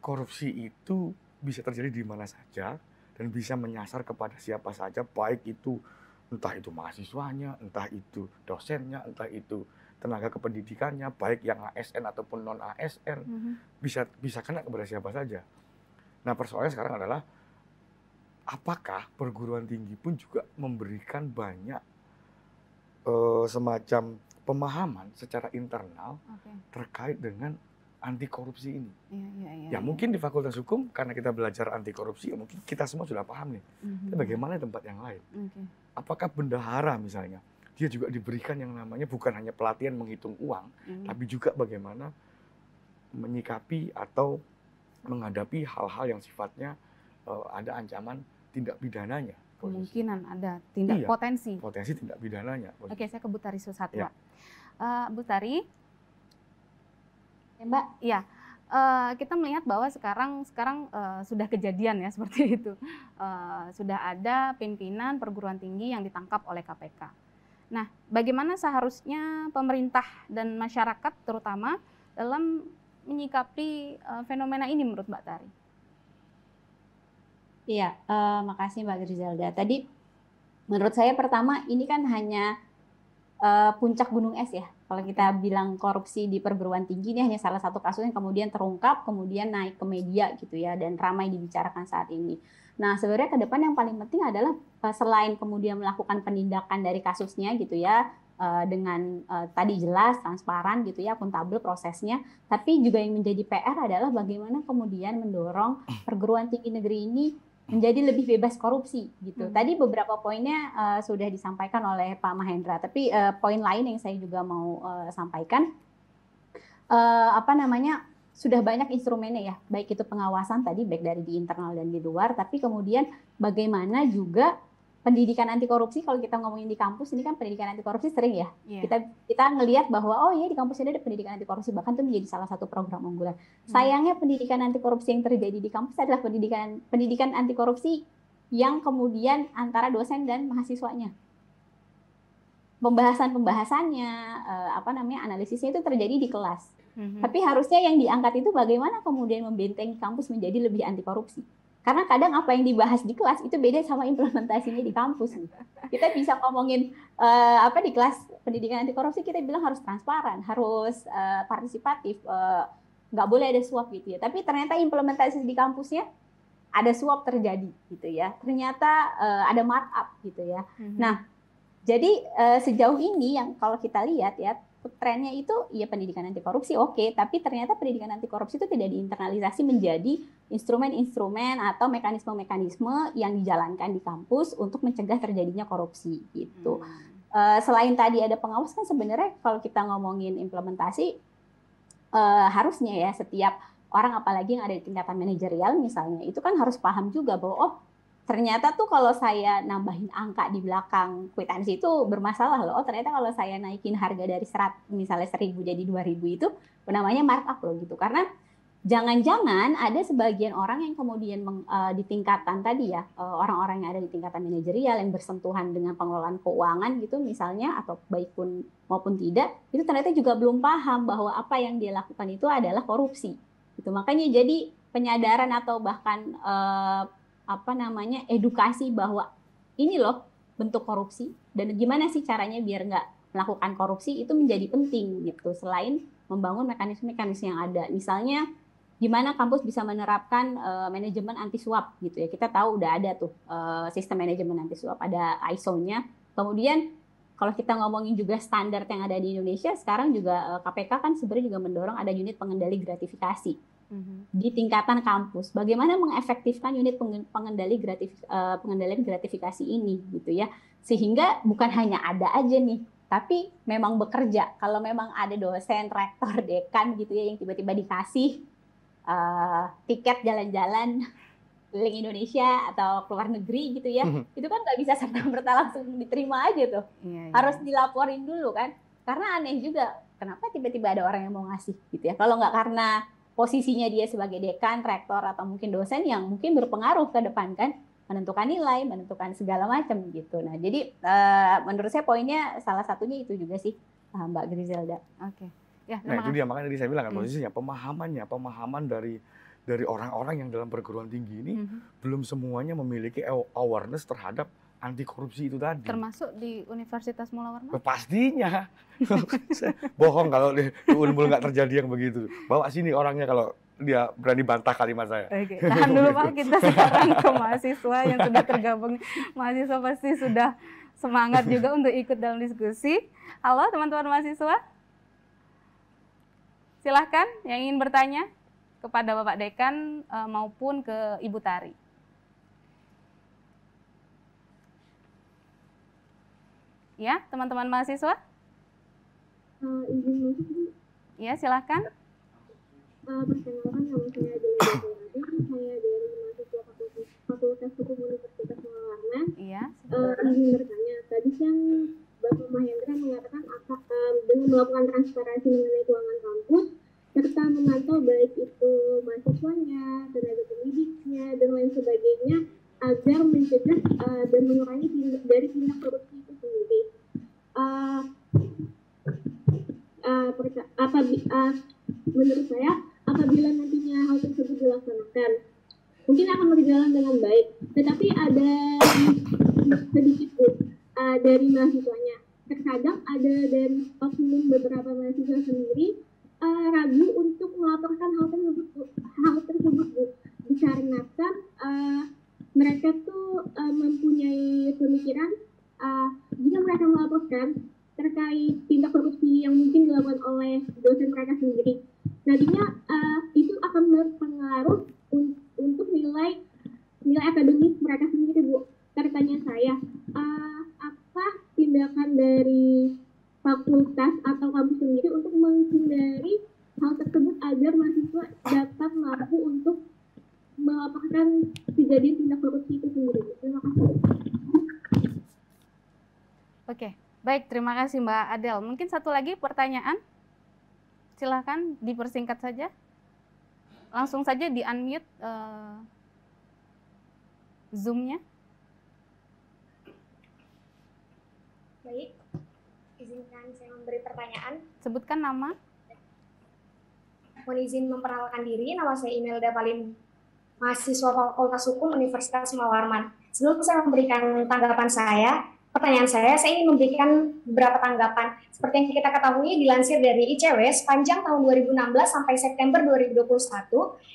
korupsi itu bisa terjadi di mana saja dan bisa menyasar kepada siapa saja, baik itu entah itu mahasiswanya, entah itu dosennya, entah itu tenaga kependidikannya, baik yang ASN ataupun non ASN, bisa kena kepada siapa saja. Nah, persoalannya sekarang adalah apakah perguruan tinggi pun juga memberikan banyak semacam pemahaman secara internal terkait dengan anti korupsi ini. Ya mungkin di Fakultas Hukum karena kita belajar anti korupsi, ya mungkin kita semua sudah paham nih. Tapi bagaimana di tempat yang lain? Apakah bendahara misalnya, dia juga diberikan yang namanya bukan hanya pelatihan menghitung uang, tapi juga bagaimana menyikapi atau menghadapi hal-hal yang sifatnya ada ancaman tindak pidananya. Kemungkinan ada tindak potensi tindak pidananya. Oke, saya ke Bu Tari Susatwa. Ya. Bu Tari, ya, Mbak. Ya, kita melihat bahwa sekarang sudah kejadian ya seperti itu. Sudah ada pimpinan perguruan tinggi yang ditangkap oleh KPK. Nah, bagaimana seharusnya pemerintah dan masyarakat terutama dalam menyikapi fenomena ini menurut Mbak Tari? Iya, makasih Mbak Grizalda. Tadi menurut saya pertama ini kan hanya puncak gunung es ya. Kalau kita bilang korupsi di perguruan tinggi ini hanya salah satu kasus yang kemudian terungkap, kemudian naik ke media gitu ya, dan ramai dibicarakan saat ini. Nah, sebenarnya ke depan yang paling penting adalah selain kemudian melakukan penindakan dari kasusnya gitu ya, dengan tadi jelas, transparan gitu ya, akuntabel prosesnya, tapi juga yang menjadi PR adalah bagaimana kemudian mendorong perguruan tinggi negeri ini menjadi lebih bebas korupsi gitu. Tadi beberapa poinnya sudah disampaikan oleh Pak Mahendra, tapi poin lain yang saya juga mau sampaikan, sudah banyak instrumennya ya, baik itu pengawasan tadi, baik dari di internal dan di luar, tapi kemudian bagaimana juga pendidikan anti korupsi. Kalau kita ngomongin di kampus ini kan pendidikan anti korupsi sering ya. Kita ngelihat bahwa oh iya di kampus ini ada pendidikan anti korupsi, bahkan itu menjadi salah satu program unggulan. Sayangnya pendidikan anti korupsi yang terjadi di kampus adalah pendidikan anti korupsi yang kemudian antara dosen dan mahasiswanya. Pembahasannya, analisisnya itu terjadi di kelas. Tapi harusnya yang diangkat itu bagaimana kemudian membentengi kampus menjadi lebih anti korupsi. Karena kadang apa yang dibahas di kelas itu beda sama implementasinya di kampus. Kita bisa ngomongin di kelas pendidikan anti korupsi, kita bilang harus transparan, harus partisipatif, nggak boleh ada suap gitu ya. Tapi ternyata implementasi di kampusnya ada suap terjadi gitu ya. Ternyata ada markup gitu ya. Nah, jadi sejauh ini yang kalau kita lihat ya, trennya itu ya pendidikan anti korupsi oke, tapi ternyata pendidikan anti korupsi itu tidak diinternalisasi menjadi instrumen-instrumen atau mekanisme-mekanisme yang dijalankan di kampus untuk mencegah terjadinya korupsi gitu. Selain tadi ada pengawas, kan sebenarnya kalau kita ngomongin implementasi harusnya ya setiap orang, apalagi yang ada di tingkatan manajerial misalnya, itu kan harus paham juga bahwa oh ternyata tuh kalau saya nambahin angka di belakang kwitansi itu bermasalah loh. Oh ternyata kalau saya naikin harga dari misalnya 1.000 jadi 2.000 itu namanya markup loh gitu. Karena jangan-jangan ada sebagian orang yang kemudian di tingkatan tadi ya, orang-orang yang ada di tingkatan manajerial yang bersentuhan dengan pengelolaan keuangan gitu misalnya, atau baik pun maupun tidak, itu ternyata juga belum paham bahwa apa yang dia lakukan itu adalah korupsi. Gitu. Makanya jadi penyadaran atau bahkan edukasi bahwa ini loh bentuk korupsi dan gimana sih caranya biar nggak melakukan korupsi itu menjadi penting gitu. Selain membangun mekanisme-mekanisme yang ada, misalnya gimana kampus bisa menerapkan manajemen anti suap gitu ya. Kita tahu udah ada tuh sistem manajemen anti suap, ada ISO-nya. Kemudian kalau kita ngomongin juga standar yang ada di Indonesia, sekarang juga KPK kan sebenarnya juga mendorong ada unit pengendali gratifikasi di tingkatan kampus. Bagaimana mengefektifkan unit pengendalian gratifikasi ini gitu ya. Sehingga bukan hanya ada aja nih, tapi memang bekerja. Kalau memang ada dosen, rektor, dekan gitu ya yang tiba-tiba dikasih tiket jalan-jalan keliling Indonesia atau keluar negeri gitu ya, itu kan nggak bisa serta-merta langsung diterima aja tuh. Harus dilaporin dulu kan, karena aneh juga kenapa tiba-tiba ada orang yang mau ngasih gitu ya. Kalau nggak karena posisinya dia sebagai dekan, rektor, atau mungkin dosen yang mungkin berpengaruh ke depan kan, menentukan nilai, menentukan segala macam gitu. Nah jadi menurut saya poinnya salah satunya itu juga sih, Mbak Griselda. Oke. Ya, nah itu dia, makanya tadi saya bilang kan posisinya pemahaman dari orang-orang yang dalam perguruan tinggi ini belum semuanya memiliki awareness terhadap anti korupsi itu tadi. Termasuk di Universitas Mula Warman? Pastinya. Bohong kalau di Unmul nggak terjadi yang begitu. Bawa sini orangnya kalau dia berani bantah kalimat saya. Oke, tahan dulu Pak, kita sekarang ke mahasiswa yang sudah tergabung. Mahasiswa pasti sudah semangat juga untuk ikut dalam diskusi. Halo teman-teman mahasiswa. Silahkan yang ingin bertanya kepada Bapak Dekan maupun ke Ibu Tari. Ya, teman-teman mahasiswa? Izin masuk, Bu. Ya, silahkan. Perkenalkan, nama saya Delia Dewi. Saya dari mahasiswa Fakultas Hukum Universitas Mula Warman. Iya. Izin bertanya, tadi kan Bapak Mahendra mengatakan dengan melakukan transparansi mengenai keuangan kampus, serta memantau baik itu mahasiswanya, tenaga pendidiknya, dan lain sebagainya, agar mencegah dan mengurangi dari tindak korupsi itu sendiri. Menurut saya, apabila nantinya hal tersebut dilaksanakan, mungkin akan berjalan dengan baik. Tetapi ada sedikit dari mahasiswanya. Terkadang ada dari oknum beberapa mahasiswa sendiri ragu untuk melaporkan hal tersebut, Bu. Dikarenakan mereka tuh mempunyai pemikiran jika mereka melaporkan terkait tindak korupsi yang mungkin dilakukan oleh dosen mereka sendiri, nantinya itu akan berpengaruh untuk nilai akademis mereka sendiri, Bu. Pertanyaan saya, apa tindakan dari fakultas atau kampus sendiri untuk menghindari hal tersebut agar mahasiswa dapat mampu untuk melaporkan kejadian tindak korupsi itu sendiri? Terima kasih. Oke, baik, terima kasih Mbak Adel. Mungkin satu lagi pertanyaan, silahkan dipersingkat saja. Langsung saja di-unmute Zoom-nya. Baik, izinkan saya memberi pertanyaan. Sebutkan nama. Mohon izin memperkenalkan diri, nama saya Imelda Palim, mahasiswa Fakultas Hukum Universitas Mula Warman. Sebelum saya memberikan pertanyaan saya ingin memberikan beberapa tanggapan. Seperti yang kita ketahui, dilansir dari ICW, sepanjang tahun 2016 sampai September 2021,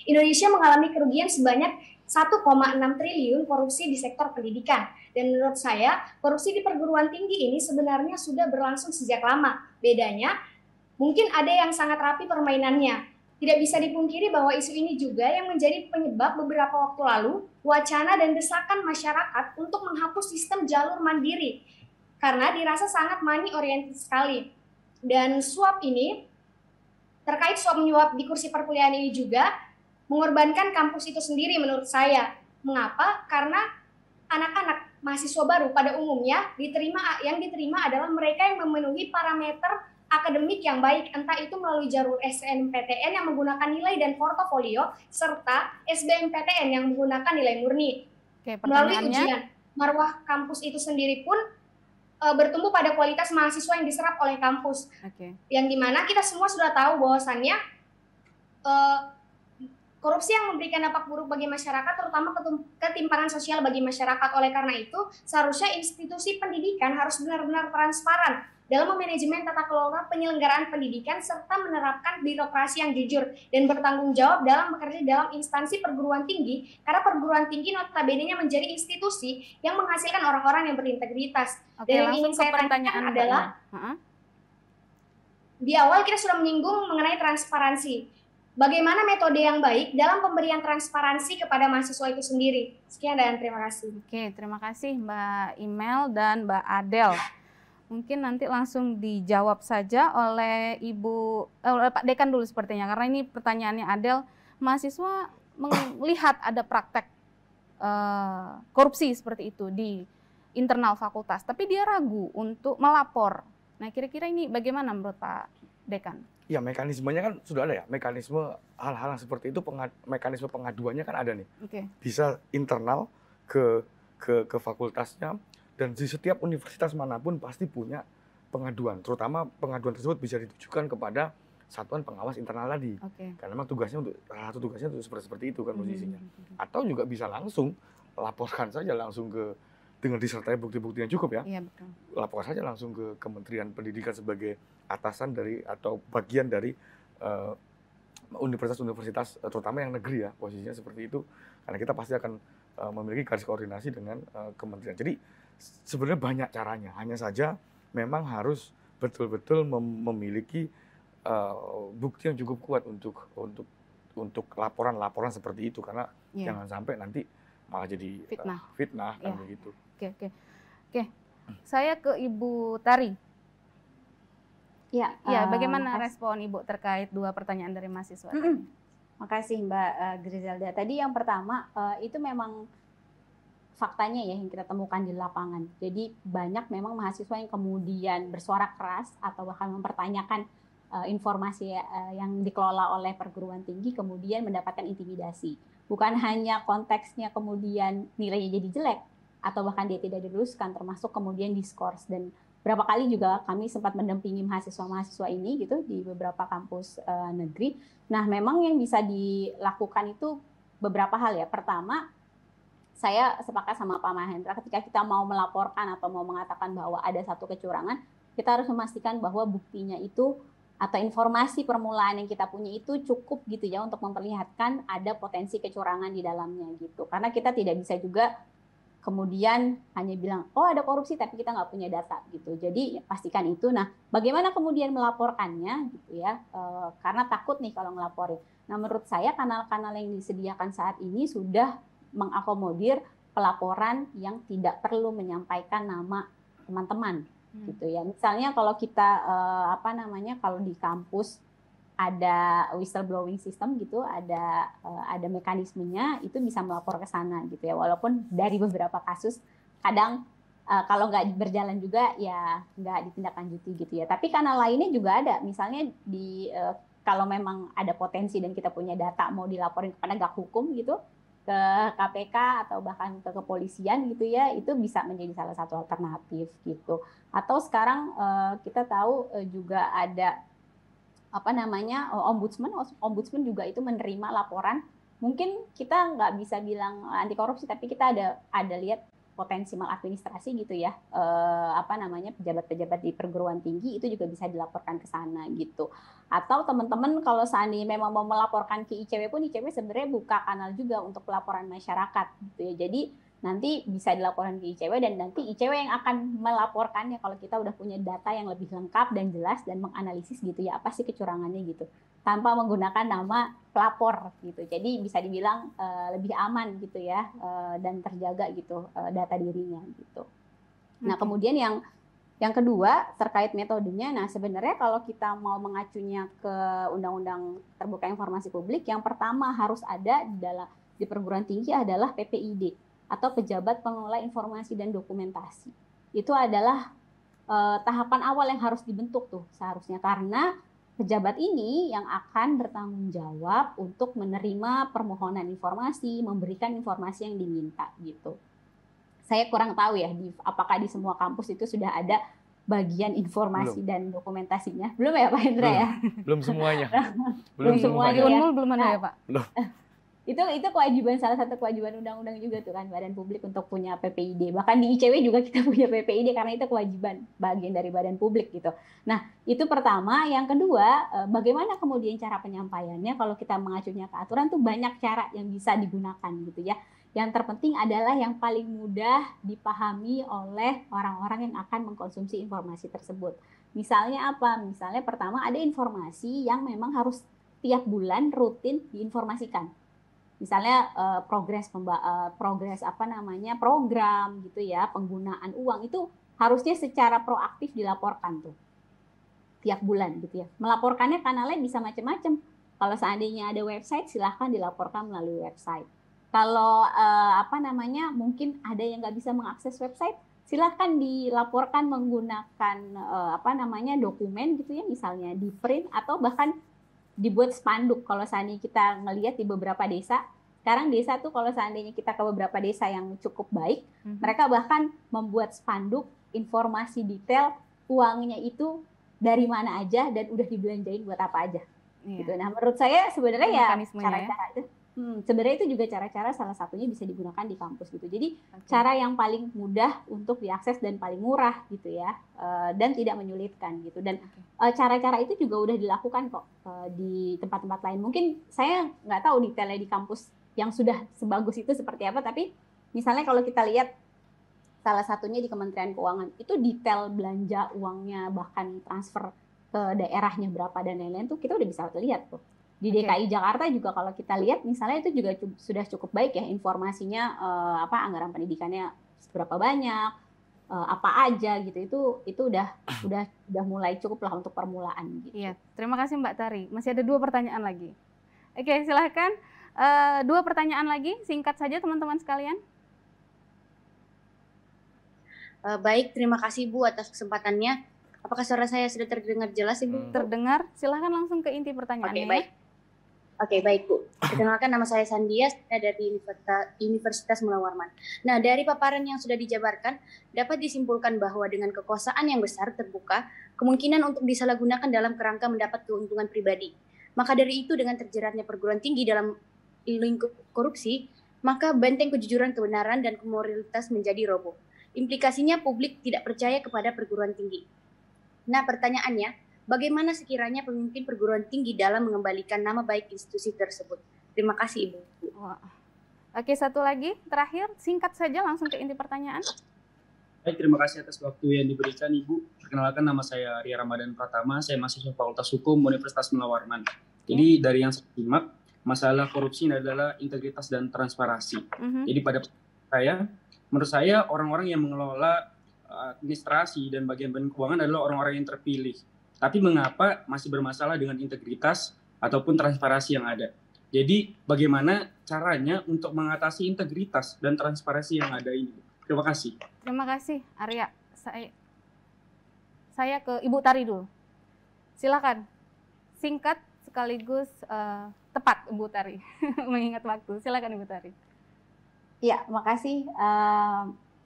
Indonesia mengalami kerugian sebanyak 1,6 triliun korupsi di sektor pendidikan. Dan menurut saya, korupsi di perguruan tinggi ini sebenarnya sudah berlangsung sejak lama. Bedanya, mungkin ada yang sangat rapi permainannya. Tidak bisa dipungkiri bahwa isu ini juga yang menjadi penyebab beberapa waktu lalu wacana dan desakan masyarakat untuk menghapus sistem jalur mandiri karena dirasa sangat money oriented sekali. Dan suap ini, terkait suap menyuap di kursi perkuliahan ini juga mengorbankan kampus itu sendiri menurut saya. Mengapa? Karena anak-anak mahasiswa baru pada umumnya yang diterima adalah mereka yang memenuhi parameter akademik yang baik, entah itu melalui jalur SNMPTN yang menggunakan nilai dan portofolio, serta SBMPTN yang menggunakan nilai murni. Oke, Melalui pertanyaannya, ujian, marwah kampus itu sendiri pun bertumbuh pada kualitas mahasiswa yang diserap oleh kampus. Yang dimana kita semua sudah tahu bahwasannya korupsi yang memberikan dampak buruk bagi masyarakat, terutama ketimpangan sosial bagi masyarakat. Oleh karena itu, seharusnya institusi pendidikan harus benar-benar transparan dalam memanajemen tata kelola penyelenggaraan pendidikan serta menerapkan birokrasi yang jujur dan bertanggung jawab dalam bekerja dalam instansi perguruan tinggi, karena perguruan tinggi notabene-nya menjadi institusi yang menghasilkan orang-orang yang berintegritas. Dan yang ingin saya tanyakan adalah, di awal kita sudah menyinggung mengenai transparansi. Bagaimana metode yang baik dalam pemberian transparansi kepada mahasiswa itu sendiri? Sekian dan terima kasih. Oke, terima kasih Mbak Imel dan Mbak Adel. Mungkin nanti langsung dijawab saja oleh oleh Pak Dekan dulu sepertinya, karena ini pertanyaannya Adel. Mahasiswa melihat ada praktek korupsi seperti itu di internal fakultas, tapi dia ragu untuk melapor. Nah, kira-kira ini bagaimana menurut Pak Dekan? Ya, mekanismenya kan sudah ada ya, mekanisme hal-hal yang seperti itu, mekanisme pengaduannya kan ada nih. Bisa internal ke fakultasnya. Dan di setiap universitas manapun pasti punya pengaduan, terutama pengaduan tersebut bisa ditujukan kepada satuan pengawas internal tadi. Karena memang tugasnya salah satu tugasnya untuk seperti itu kan posisinya. Atau juga bisa langsung laporkan saja langsung dengan disertai bukti-bukti yang cukup ya. Betul. Laporkan saja langsung ke Kementerian Pendidikan sebagai atasan dari atau bagian dari universitas-universitas, terutama yang negeri ya, posisinya seperti itu. Karena kita pasti akan memiliki garis koordinasi dengan kementerian. Jadi sebenarnya banyak caranya, hanya saja memang harus betul-betul memiliki bukti yang cukup kuat untuk laporan-laporan seperti itu, karena jangan sampai nanti malah jadi fitnah kan begitu. Oke. Saya ke Ibu Tari. Ya, bagaimana respon Ibu terkait dua pertanyaan dari mahasiswa? Makasih Mbak Griselda. Tadi yang pertama itu memang faktanya ya yang kita temukan di lapangan. Jadi banyak memang mahasiswa yang kemudian bersuara keras atau bahkan mempertanyakan informasi yang dikelola oleh perguruan tinggi, kemudian mendapatkan intimidasi. Bukan hanya konteksnya kemudian nilainya jadi jelek atau bahkan dia tidak diluluskan, termasuk kemudian diskors. Dan berapa kali juga kami sempat mendampingi mahasiswa-mahasiswa ini gitu di beberapa kampus negeri. Nah, memang yang bisa dilakukan itu beberapa hal ya. Pertama, saya sepakat sama Pak Mahendra, ketika kita mau melaporkan atau mau mengatakan bahwa ada satu kecurangan, kita harus memastikan bahwa buktinya itu atau informasi permulaan yang kita punya itu cukup gitu ya untuk memperlihatkan ada potensi kecurangan di dalamnya gitu. Karena kita tidak bisa juga kemudian hanya bilang, oh ada korupsi tapi kita nggak punya data gitu. Jadi pastikan itu. Nah, bagaimana kemudian melaporkannya gitu ya? Karena takut nih kalau ngelaporin. Nah, menurut saya kanal-kanal yang disediakan saat ini sudah mengakomodir pelaporan yang tidak perlu menyampaikan nama teman-teman gitu ya. Misalnya kalau kita kalau di kampus ada whistleblowing system gitu, ada mekanismenya, itu bisa melapor ke sana gitu ya. Walaupun dari beberapa kasus kadang kalau nggak berjalan juga ya nggak ditindaklanjuti gitu ya. Tapi kanal lainnya juga ada. Misalnya kalau memang ada potensi dan kita punya data mau dilaporin ke penegak hukum gitu, ke KPK atau bahkan ke kepolisian gitu ya, itu bisa menjadi salah satu alternatif gitu. Atau sekarang kita tahu juga ada ombudsman juga itu menerima laporan. Mungkin kita nggak bisa bilang anti korupsi, tapi kita ada lihat potensi maladministrasi gitu ya, pejabat-pejabat di perguruan tinggi itu juga bisa dilaporkan ke sana gitu. Atau teman-teman kalau seandainya memang mau melaporkan ke ICW pun, ICW sebenarnya buka kanal juga untuk pelaporan masyarakat gitu ya. Jadi nanti bisa dilaporkan ke ICW dan nanti ICW yang akan melaporkannya kalau kita udah punya data yang lebih lengkap dan jelas dan menganalisis gitu ya, apa sih kecurangannya gitu, tanpa menggunakan nama pelapor gitu. Jadi bisa dibilang lebih aman gitu ya, dan terjaga gitu data dirinya gitu. Nah, kemudian yang kedua terkait metodenya, nah sebenarnya kalau kita mau mengacunya ke Undang-Undang Terbuka Informasi Publik, yang pertama harus ada di perguruan tinggi adalah PPID atau Pejabat Pengelola Informasi dan Dokumentasi. Itu adalah tahapan awal yang harus dibentuk tuh seharusnya, karena pejabat ini yang akan bertanggung jawab untuk menerima permohonan informasi, memberikan informasi yang diminta gitu. Saya kurang tahu ya, apakah di semua kampus itu sudah ada bagian informasi dan dokumentasinya. Belum ya Pak Hendra ya? Belum semuanya. Belum semuanya. Di Unmul belum ada ya Pak? Belum. Itu kewajiban, salah satu kewajiban undang-undang juga tuh kan, Badan Publik untuk punya PPID. Bahkan di ICW juga kita punya PPID karena itu kewajiban bagian dari Badan Publik gitu. Nah, itu pertama. Yang kedua, bagaimana kemudian cara penyampaiannya? Kalau kita mengacunya ke aturan tuh banyak cara yang bisa digunakan gitu ya. Yang terpenting adalah yang paling mudah dipahami oleh orang-orang yang akan mengkonsumsi informasi tersebut. Misalnya apa? Misalnya pertama ada informasi yang memang harus tiap bulan rutin diinformasikan. Misalnya progres program gitu ya, penggunaan uang itu harusnya secara proaktif dilaporkan tuh tiap bulan gitu ya. Melaporkannya kanalnya bisa macam-macam. Kalau seandainya ada website, silahkan dilaporkan melalui website. Kalau mungkin ada yang nggak bisa mengakses website, silahkan dilaporkan menggunakan dokumen gitu ya, misalnya di print atau bahkan dibuat spanduk. Kalau seandainya kita ngelihat di beberapa desa, sekarang desa tuh kalau seandainya kita ke beberapa desa yang cukup baik, mereka bahkan membuat spanduk informasi detail uangnya itu dari mana aja dan udah dibelanjain buat apa aja. Gitu. Nah, menurut saya sebenarnya ya cara-cara itu sebenarnya itu juga cara-cara salah satunya bisa digunakan di kampus gitu. Jadi cara yang paling mudah untuk diakses dan paling murah gitu ya, dan tidak menyulitkan gitu. Dan cara-cara itu juga udah dilakukan kok di tempat-tempat lain. Mungkin saya nggak tahu detailnya di kampus yang sudah sebagus itu seperti apa, tapi misalnya kalau kita lihat salah satunya di Kementerian Keuangan, itu detail belanja uangnya, bahkan transfer ke daerahnya berapa dan lain-lain tuh kita udah bisa lihat tuh. Di DKI Jakarta juga kalau kita lihat misalnya itu juga sudah cukup baik ya informasinya, anggaran pendidikannya seberapa banyak, apa aja gitu. Itu udah mulai cukup lah untuk permulaan gitu. Iya, terima kasih Mbak Tari. Masih ada 2 pertanyaan lagi. Oke, silahkan 2 pertanyaan lagi, singkat saja teman-teman sekalian. Baik, terima kasih Bu atas kesempatannya. Apakah suara saya sudah terdengar jelas Ibu? Terdengar, silahkan langsung ke inti pertanyaannya. Oke, baik Bu. Perkenalkan, nama saya Sandia, saya dari Universitas Mula Warman. Nah, dari paparan yang sudah dijabarkan, dapat disimpulkan bahwa dengan kekuasaan yang besar terbuka, kemungkinan untuk disalahgunakan dalam kerangka mendapat keuntungan pribadi. Maka dari itu, dengan terjeratnya perguruan tinggi dalam lingkup korupsi, maka benteng kejujuran, kebenaran, dan moralitas menjadi roboh. Implikasinya publik tidak percaya kepada perguruan tinggi. Nah, pertanyaannya, bagaimana sekiranya pemimpin perguruan tinggi dalam mengembalikan nama baik institusi tersebut? Terima kasih, Ibu. Oke, satu lagi, terakhir, singkat saja langsung ke inti pertanyaan. Baik, terima kasih atas waktu yang diberikan, Ibu. Perkenalkan, nama saya Ria Ramadan Pratama, saya mahasiswa Fakultas Hukum Universitas Mula Warman. Jadi dari yang saya simak, masalah korupsi adalah integritas dan transparansi. Jadi menurut saya orang-orang yang mengelola administrasi dan bagian-bagian keuangan adalah orang-orang yang terpilih. Tapi mengapa masih bermasalah dengan integritas ataupun transparansi yang ada? Jadi bagaimana caranya untuk mengatasi integritas dan transparansi yang ada ini? Terima kasih. Terima kasih, Arya. Saya ke Ibu Tari dulu. Silakan, singkat sekaligus tepat, Ibu Tari. Mengingat waktu. Silakan, Ibu Tari. Ya, makasih.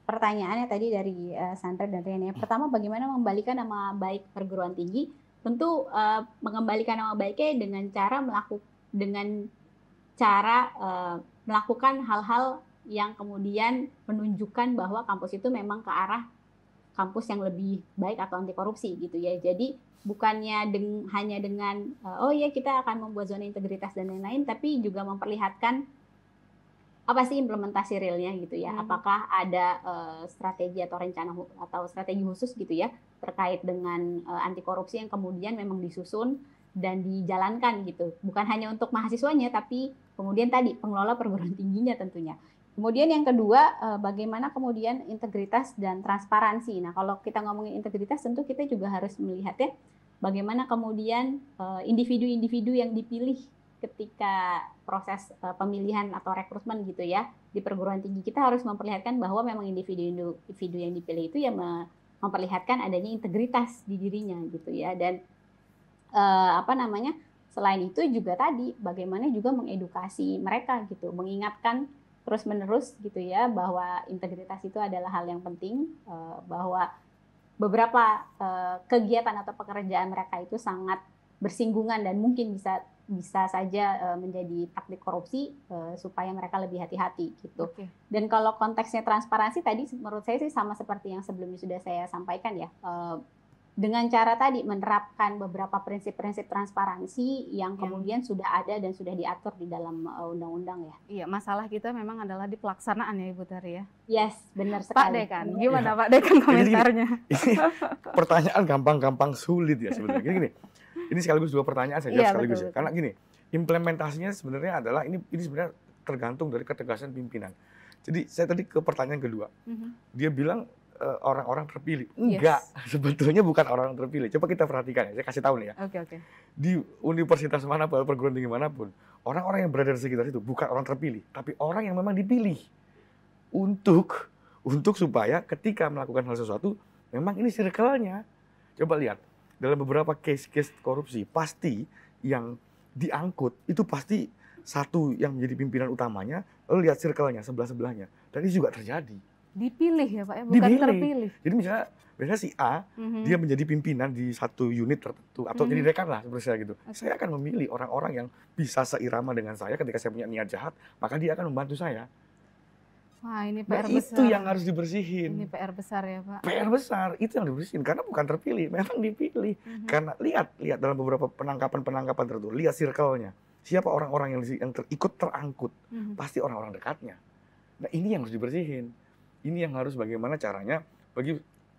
Pertanyaannya tadi dari Sandra dan Rian. Pertama, bagaimana mengembalikan nama baik perguruan tinggi? Tentu mengembalikan nama baiknya dengan cara melakukan hal-hal yang kemudian menunjukkan bahwa kampus itu memang ke arah kampus yang lebih baik atau anti korupsi gitu ya. Jadi bukannya hanya dengan kita akan membuat zona integritas dan lain-lain, tapi juga memperlihatkan apa sih implementasi realnya gitu ya. Apakah ada strategi atau rencana atau strategi khusus gitu ya terkait dengan anti korupsi yang kemudian memang disusun dan dijalankan gitu. Bukan hanya untuk mahasiswanya tapi kemudian tadi pengelola perguruan tingginya tentunya. Kemudian yang kedua, bagaimana kemudian integritas dan transparansi. Nah, kalau kita ngomongin integritas tentu kita juga harus melihatnya bagaimana kemudian individu-individu yang dipilih ketika proses pemilihan atau rekrutmen gitu ya di perguruan tinggi, kita harus memperlihatkan bahwa memang individu yang dipilih itu ya memperlihatkan adanya integritas di dirinya gitu ya. Dan selain itu juga tadi bagaimana juga mengedukasi mereka gitu, mengingatkan terus-menerus gitu ya bahwa integritas itu adalah hal yang penting, bahwa beberapa kegiatan atau pekerjaan mereka itu sangat bersinggungan dan mungkin bisa saja menjadi praktik korupsi, supaya mereka lebih hati-hati gitu. Okay. Dan kalau konteksnya transparansi tadi menurut saya sih sama seperti yang sebelumnya sudah saya sampaikan ya, dengan cara tadi menerapkan beberapa prinsip-prinsip transparansi yang kemudian sudah ada dan sudah diatur di dalam undang-undang ya. Iya, masalah kita memang adalah di pelaksanaan ya Ibu Tari ya. Yes, benar sekali. Pak Dekan, gimana Pak Dekan komentarnya? Ini pertanyaan gampang-gampang sulit ya sebenarnya. Gini, ini sekaligus dua pertanyaan saya jawab sekaligus ya. Karena gini, implementasinya sebenarnya adalah ini sebenarnya tergantung dari ketegasan pimpinan. Jadi saya tadi ke pertanyaan kedua, dia bilang orang-orang terpilih. Enggak, sebetulnya bukan orang terpilih. Coba kita perhatikan ya, saya kasih tahu nih ya. Oke. Di universitas manapun, perguruan tinggi manapun, orang-orang yang berada di sekitar itu bukan orang terpilih, tapi orang yang memang dipilih untuk supaya ketika melakukan hal sesuatu, memang ini circle-nya. Coba lihat, dalam beberapa case-case korupsi, pasti yang diangkut itu pasti satu yang menjadi pimpinan utamanya, lalu lihat circle-nya, sebelah-sebelahnya. Dan ini juga terjadi. Dipilih ya Pak ya, bukan terpilih. Jadi misalnya si A, dia menjadi pimpinan di satu unit tertentu, atau jadi dekan lah seperti saya gitu. Saya akan memilih orang-orang yang bisa seirama dengan saya ketika saya punya niat jahat, maka dia akan membantu saya. Wah, ini PR besar. Itu yang harus dibersihin. Ini PR besar ya Pak. PR besar, itu yang dibersihin. Karena bukan terpilih, memang dipilih. Karena lihat dalam beberapa penangkapan tertentu, lihat circle-nya. Siapa orang-orang yang ikut terangkut, pasti orang-orang dekatnya. Nah ini yang harus dibersihin. Ini yang harus bagaimana caranya bagi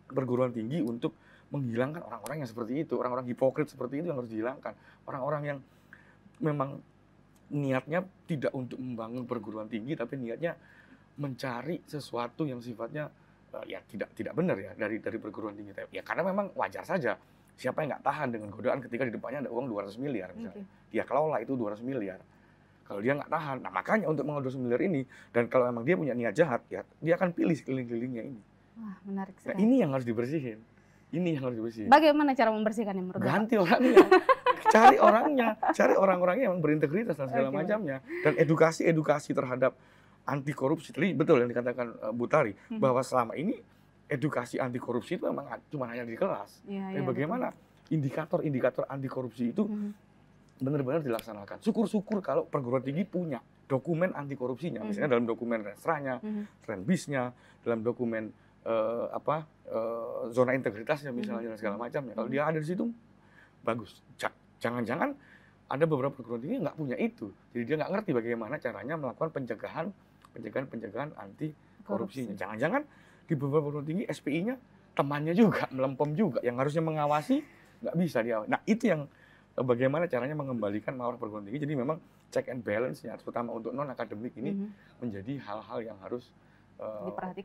perguruan tinggi untuk menghilangkan orang-orang yang seperti itu, orang-orang hipokrit seperti itu yang harus dihilangkan. Orang-orang yang memang niatnya tidak untuk membangun perguruan tinggi, tapi niatnya mencari sesuatu yang sifatnya ya tidak benar ya dari perguruan tinggi. Ya karena memang wajar saja. Siapa yang nggak tahan dengan godaan ketika di depannya ada uang 200 miliar misalnya. Dia kelola itu 200 miliar. Kalau dia nggak tahan, nah makanya untuk mengelola 200 miliar ini, dan kalau memang dia punya niat jahat, ya dia akan pilih sekeliling-kelilingnya ini. Wah, menarik sekali. Nah, ini yang harus dibersihin. Ini yang harus dibersihin. Bagaimana cara membersihkannya menurut Bapak? Ganti orangnya. Cari orangnya. Cari orang-orangnya yang berintegritas dan segala macamnya. Dan edukasi terhadap anti korupsi. Tadi betul yang dikatakan Bu Tari, bahwa selama ini edukasi anti korupsi itu memang cuma hanya di kelas. Tapi bagaimana indikator anti korupsi itu benar-benar dilaksanakan. Syukur-syukur kalau perguruan tinggi punya dokumen anti korupsinya, misalnya dalam dokumen Renstra-nya, Renbis-nya, dalam dokumen zona integritasnya misalnya dan segala macamnya. Kalau dia ada di situ, bagus. Jangan-jangan ada beberapa perguruan tinggi nggak punya itu, jadi dia nggak ngerti bagaimana caranya melakukan pencegahan anti korupsinya. Jangan-jangan di beberapa perguruan tinggi SPI-nya temannya juga melempem juga, yang harusnya mengawasi nggak bisa dia. Nah itu yang bagaimana caranya mengembalikan marwah perguruan tinggi. Jadi memang check and balance-nya, terutama untuk non-akademik ini menjadi hal-hal yang harus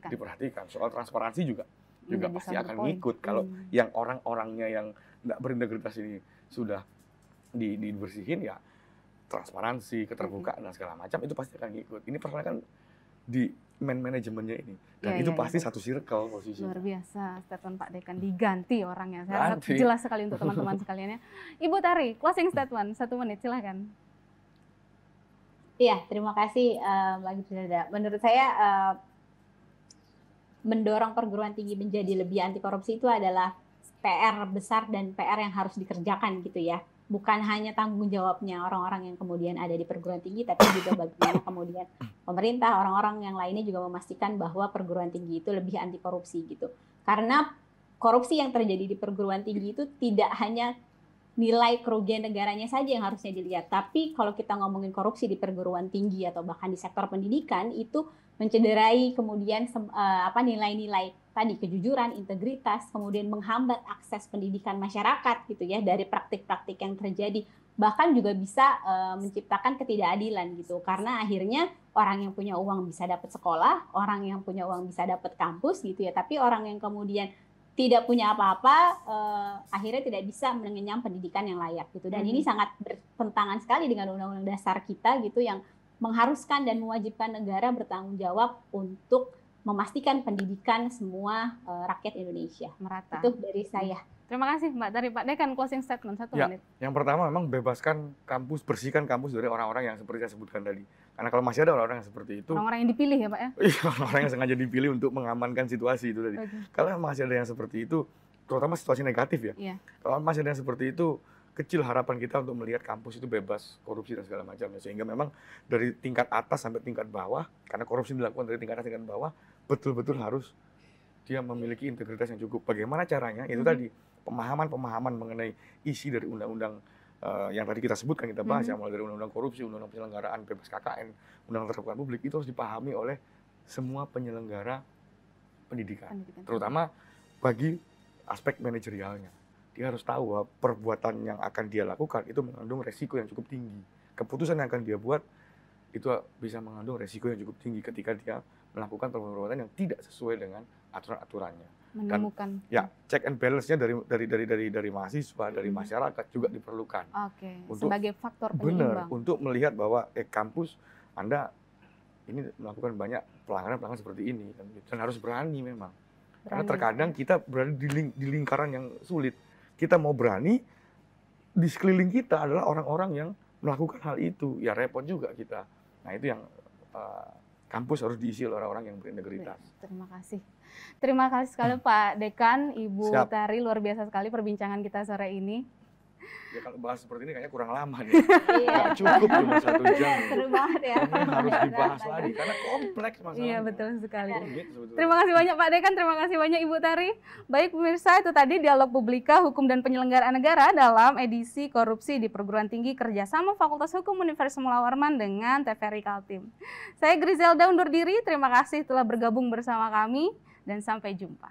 diperhatikan. Soal transparansi juga pasti akan ngikut. Kalau yang orang-orangnya yang nggak berintegritas ini sudah dibersihin, ya transparansi, keterbukaan dan segala macam itu pasti akan ngikut. Ini persoalannya kan di manajemennya ini, dan itu pasti satu circle posisinya. Luar biasa statement Pak Dekan, diganti orangnya. Saya harap jelas sekali untuk teman-teman sekalian ya. Ibu Tari, closing statement 1 menit, silakan. Iya, terima kasih Mbak Grisela. Menurut saya mendorong perguruan tinggi menjadi lebih anti korupsi itu adalah PR besar dan PR yang harus dikerjakan gitu ya. Bukan hanya tanggung jawabnya orang-orang yang kemudian ada di perguruan tinggi, tapi juga bagaimana kemudian pemerintah, orang-orang yang lainnya juga memastikan bahwa perguruan tinggi itu lebih anti korupsi gitu. Karena korupsi yang terjadi di perguruan tinggi itu tidak hanya nilai kerugian negaranya saja yang harusnya dilihat, tapi kalau kita ngomongin korupsi di perguruan tinggi atau bahkan di sektor pendidikan itu mencederai kemudian nilai-nilai tadi, kejujuran, integritas, kemudian menghambat akses pendidikan masyarakat gitu ya dari praktik-praktik yang terjadi, bahkan juga bisa menciptakan ketidakadilan gitu, karena akhirnya orang yang punya uang bisa dapat sekolah, orang yang punya uang bisa dapat kampus gitu ya, tapi orang yang kemudian tidak punya apa-apa akhirnya tidak bisa mengenyam pendidikan yang layak gitu. Dan ini sangat bertentangan sekali dengan undang-undang dasar kita gitu yang mengharuskan dan mewajibkan negara bertanggung jawab untuk memastikan pendidikan semua rakyat Indonesia. Merata. Itu dari saya. Terima kasih Mbak. Dari Pak Dekan closing statement 1 menit. Yang pertama memang bebaskan kampus, bersihkan kampus dari orang-orang yang seperti saya sebutkan tadi. Karena kalau masih ada orang-orang yang seperti itu, orang-orang yang dipilih ya Pak ya? Iya, orang-orang yang sengaja dipilih untuk mengamankan situasi itu tadi. Kalau masih ada yang seperti itu, terutama situasi negatif ya. Iya. Kalau masih ada yang seperti itu, kecil harapan kita untuk melihat kampus itu bebas korupsi dan segala macam. Sehingga memang dari tingkat atas sampai tingkat bawah, karena korupsi dilakukan dari tingkat atas tingkat bawah, betul-betul harus dia memiliki integritas yang cukup. Bagaimana caranya? Itu tadi pemahaman mengenai isi dari undang-undang yang tadi kita sebutkan, kita bahas ya, mulai dari undang-undang korupsi, undang-undang penyelenggaraan bebas KKN, undang-undang terbuka publik, itu harus dipahami oleh semua penyelenggara pendidikan. Terutama bagi aspek manajerialnya. Dia harus tahu bahwa perbuatan yang akan dia lakukan itu mengandung resiko yang cukup tinggi. Keputusan yang akan dia buat itu bisa mengandung resiko yang cukup tinggi ketika dia melakukan perbuatan yang tidak sesuai dengan aturan-aturannya. Menemukan. Ya, check and balance-nya dari mahasiswa, dari masyarakat juga diperlukan. Oke. Sebagai faktor penyeimbang. Benar, untuk melihat bahwa kampus Anda ini melakukan banyak pelanggaran seperti ini dan harus berani memang. Karena terkadang kita berada di lingkaran yang sulit. Kita mau berani, di sekeliling kita adalah orang-orang yang melakukan hal itu. Ya repot juga kita. Nah itu yang kampus harus diisi oleh orang-orang yang berintegritas. Terima kasih. Terima kasih sekali Pak Dekan, Ibu Tari, luar biasa sekali perbincangan kita sore ini. Ya kalau bahas seperti ini kayaknya kurang lama nih. Nggak cukup cuma 1 jam. Seru banget ya. Ini harus dibahas lagi karena kompleks masalahnya. Iya betul sekali. Terima kasih banyak Pak Dekan, terima kasih banyak Ibu Tari. Baik pemirsa, itu tadi Dialog Publika Hukum dan Penyelenggaraan Negara dalam edisi Korupsi di Perguruan Tinggi kerjasama Fakultas Hukum Universitas Mula Warman dengan TVRI Kaltim. Saya Griselda undur diri, terima kasih telah bergabung bersama kami dan sampai jumpa.